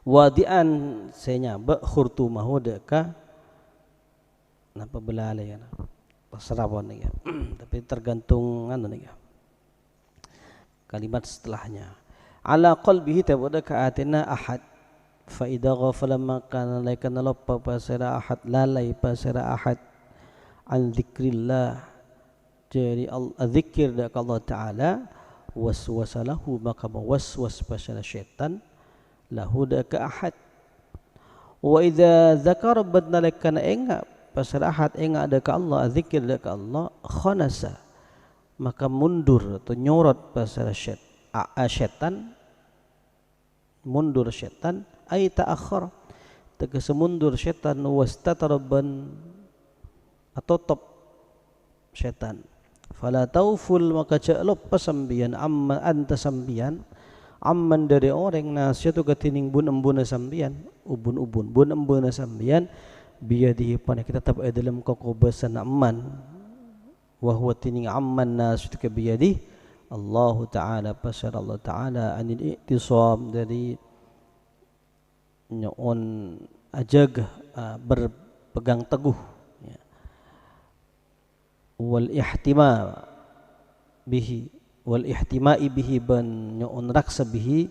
Wadi'an senyaba khurtumahu daka napa belalai kan terserah nih ya. Tapi tergantung nih ya kalimat setelahnya. Ala qalbihi tabuda kaatina ahad fa idza ghafala maka laikana loppa pasira ahad lalai pasira ahad an dzikrillah jadi al-dzikir dak Allah taala waswasalahu maka waswas pasira syaitan lahu dak ahad. Wa idza dzakara badna laikana enga pasira ahad enga dak Allah dzikir dak Allah khanasa maka mundur atau nyorot pasira syaitan mundur syaitan ay ta'akhir tegese mundur syaitan wastataraban atau top syaitan fala tauful maka celop pasambian amma anta sambian amman dari orang nasyatu katining bun embuna sambian ubun-ubun bun embuna sambian biadihi pana kita tetap dalam kokobasan amman wa huwa tining amman nasyatu ka biadihi Allah Ta'ala pasal Allah Ta'ala anil i'tisam dari nyoon ajag berpegang teguh ya. Wal ihtima bihi wal ihtimai bihi ban nyoon raksa bihi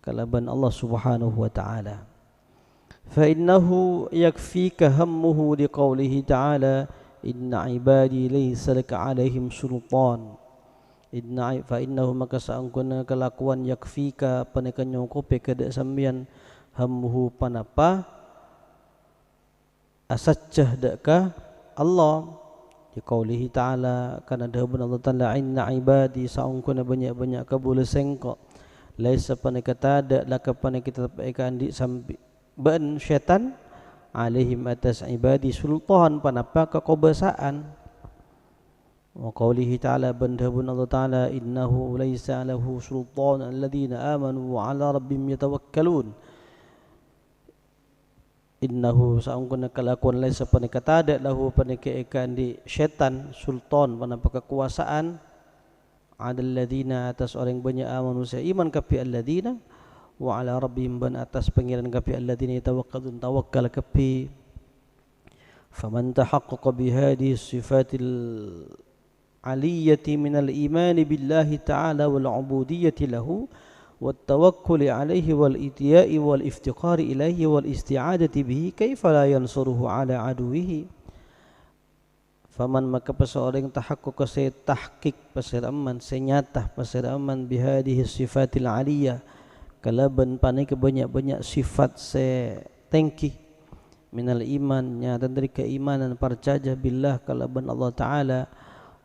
kalaban Allah Subhanahu wa Ta'ala. Fa innahu yakfika hammuhu liqaulihi ta'ala inna ibadi laysa laka alaihim sultan. Inna fa innahu maka saangkuna kelakuan yakfika panekan nyongkope kada sambian hammuhu panapa asajjah daka Allah di qaulihi ta'ala kana dahun Allah ta'ala inna ibadi saangkuna banyak-banyak kabul sengko laisa panekata ada laka panekita tapaikan di sambi ban syaitan alaihim atas ibadi sultan panapa kekobasaan. Wa qawlihi ta'ala bandhabun Allah ta'ala innahu laysa lahu sultan alladhina amanu wa ala rabbim yatawakkalun innahu saungkuna kalakuan laysa panikata lahu panikekan di syaitan sultan panapa kekuasaan ada alladhina atas orang banyak amanu sa iman kapi alladhina wa ala rabbim ban atas pangeran kapi alladhina yatawakkalun tawakkal kapi faman tahaqqaqa bihadhihi sifatil aliyati minal imani billahi ta'ala wal ubudiyati lahu wat tawakkuli alaihi wal itiya'i wal iftiqari ilaihi wal isti'adati bihi kaifa la yansuruhu ala aduwihi. Faman maka seorang tahaqquq se tahqiq pasiraman senyata pasiraman bihadihi sifatil aliyah kalaban panai banyak-banyak sifat se tengki minal imannya dan dari keimanan percaya billah kalaban Allah Ta'ala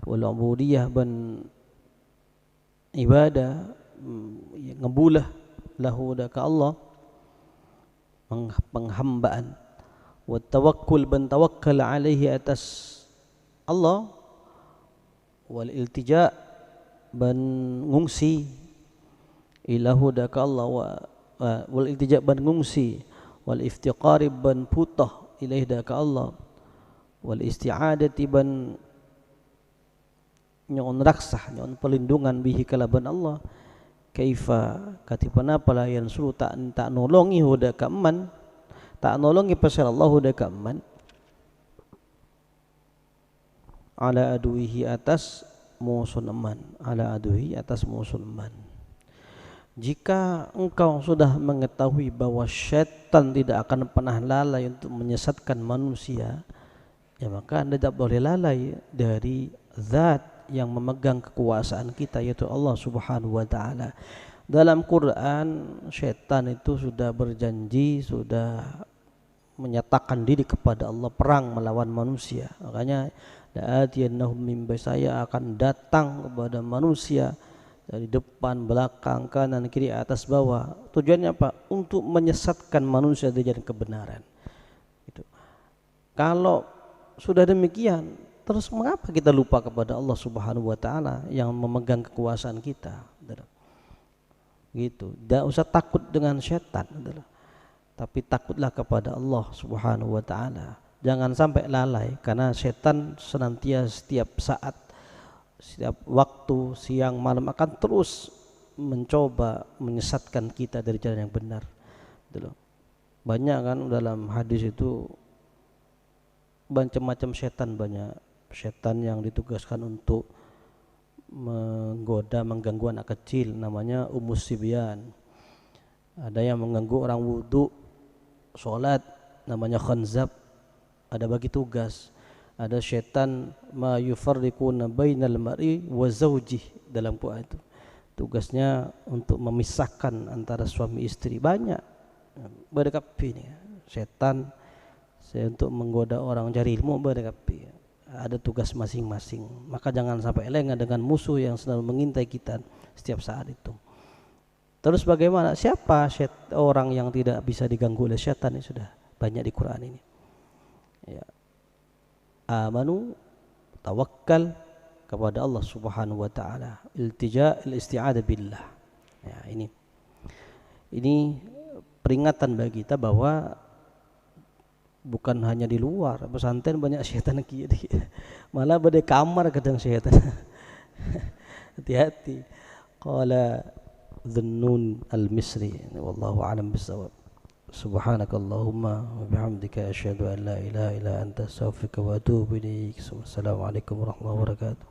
wal ubudiyah ban ibadah ngebulah lahu daka Allah penghambaan wa tawakkul ban tawakkal alaihi atas Allah wal iltija ban ngungsi ilahu daka Allah wal iltija ban ngungsi wal iftiqari ban putah ilaihi daka Allah wal isti'adati ban nyon raksah nyon pelindungan bihi kalaban Allah kaifa katipana pala yang suruh tak nolongi huda kaman tak nolongi pasal Allah huda kaman ala aduihi atas musuh eman ala aduhi atas musuh eman. Jika engkau sudah mengetahui bahwa syaitan tidak akan pernah lalai untuk menyesatkan manusia, ya maka anda tidak boleh lalai dari zat yang memegang kekuasaan kita yaitu Allah Subhanahu wa Ta'ala. Dalam Quran syaitan itu sudah berjanji, sudah menyatakan diri kepada Allah perang melawan manusia. Makanya la'atiyannahum min saya akan datang kepada manusia dari depan, belakang, kanan, kiri, atas, bawah. Tujuannya apa? Untuk menyesatkan manusia dari jalan kebenaran. Gitu. Kalau sudah demikian, terus mengapa kita lupa kepada Allah Subhanahu wa taala yang memegang kekuasaan kita? Gitu. Tidak usah takut dengan setan, tapi takutlah kepada Allah Subhanahu wa taala. Jangan sampai lalai, karena setan senantiasa setiap saat, setiap waktu, siang malam akan terus mencoba menyesatkan kita dari jalan yang benar. Banyak kan dalam hadis itu macam-macam setan, banyak setan yang ditugaskan untuk menggoda, mengganggu anak kecil, namanya umus sibyan. Ada yang mengganggu orang wudhu, sholat, namanya khanzab. Ada bagi tugas. Ada syaitan ma yufarriquna bainal mar'i wa zawjih, dalam Quran itu. Tugasnya untuk memisahkan antara suami istri. Banyak berdekapi ini setan, untuk menggoda orang cari ilmu, berdekapi. Ada tugas masing-masing. Maka jangan sampai lengah dengan musuh yang selalu mengintai kita setiap saat itu. Terus bagaimana? Siapa orang yang tidak bisa diganggu oleh syaitan? Ini sudah banyak di Quran ini. Ya. Amanu, tawakkal kepada Allah Subhanahu wa taala, iltija, isti'adah billah. Ya, ini peringatan bagi kita bahwa bukan hanya di luar pesantren banyak syaitan kiri, malah pada kamar kadang syaitan. Hati-hati. Qala Dhunnun al-Misri, wallahu a'lam bissawab. Subhanakallahumma wa bihamdika asyhadu an la ilaha illa anta astaghfiruka wa atubu ilaik. Assalamualaikum warahmatullahi wabarakatuh.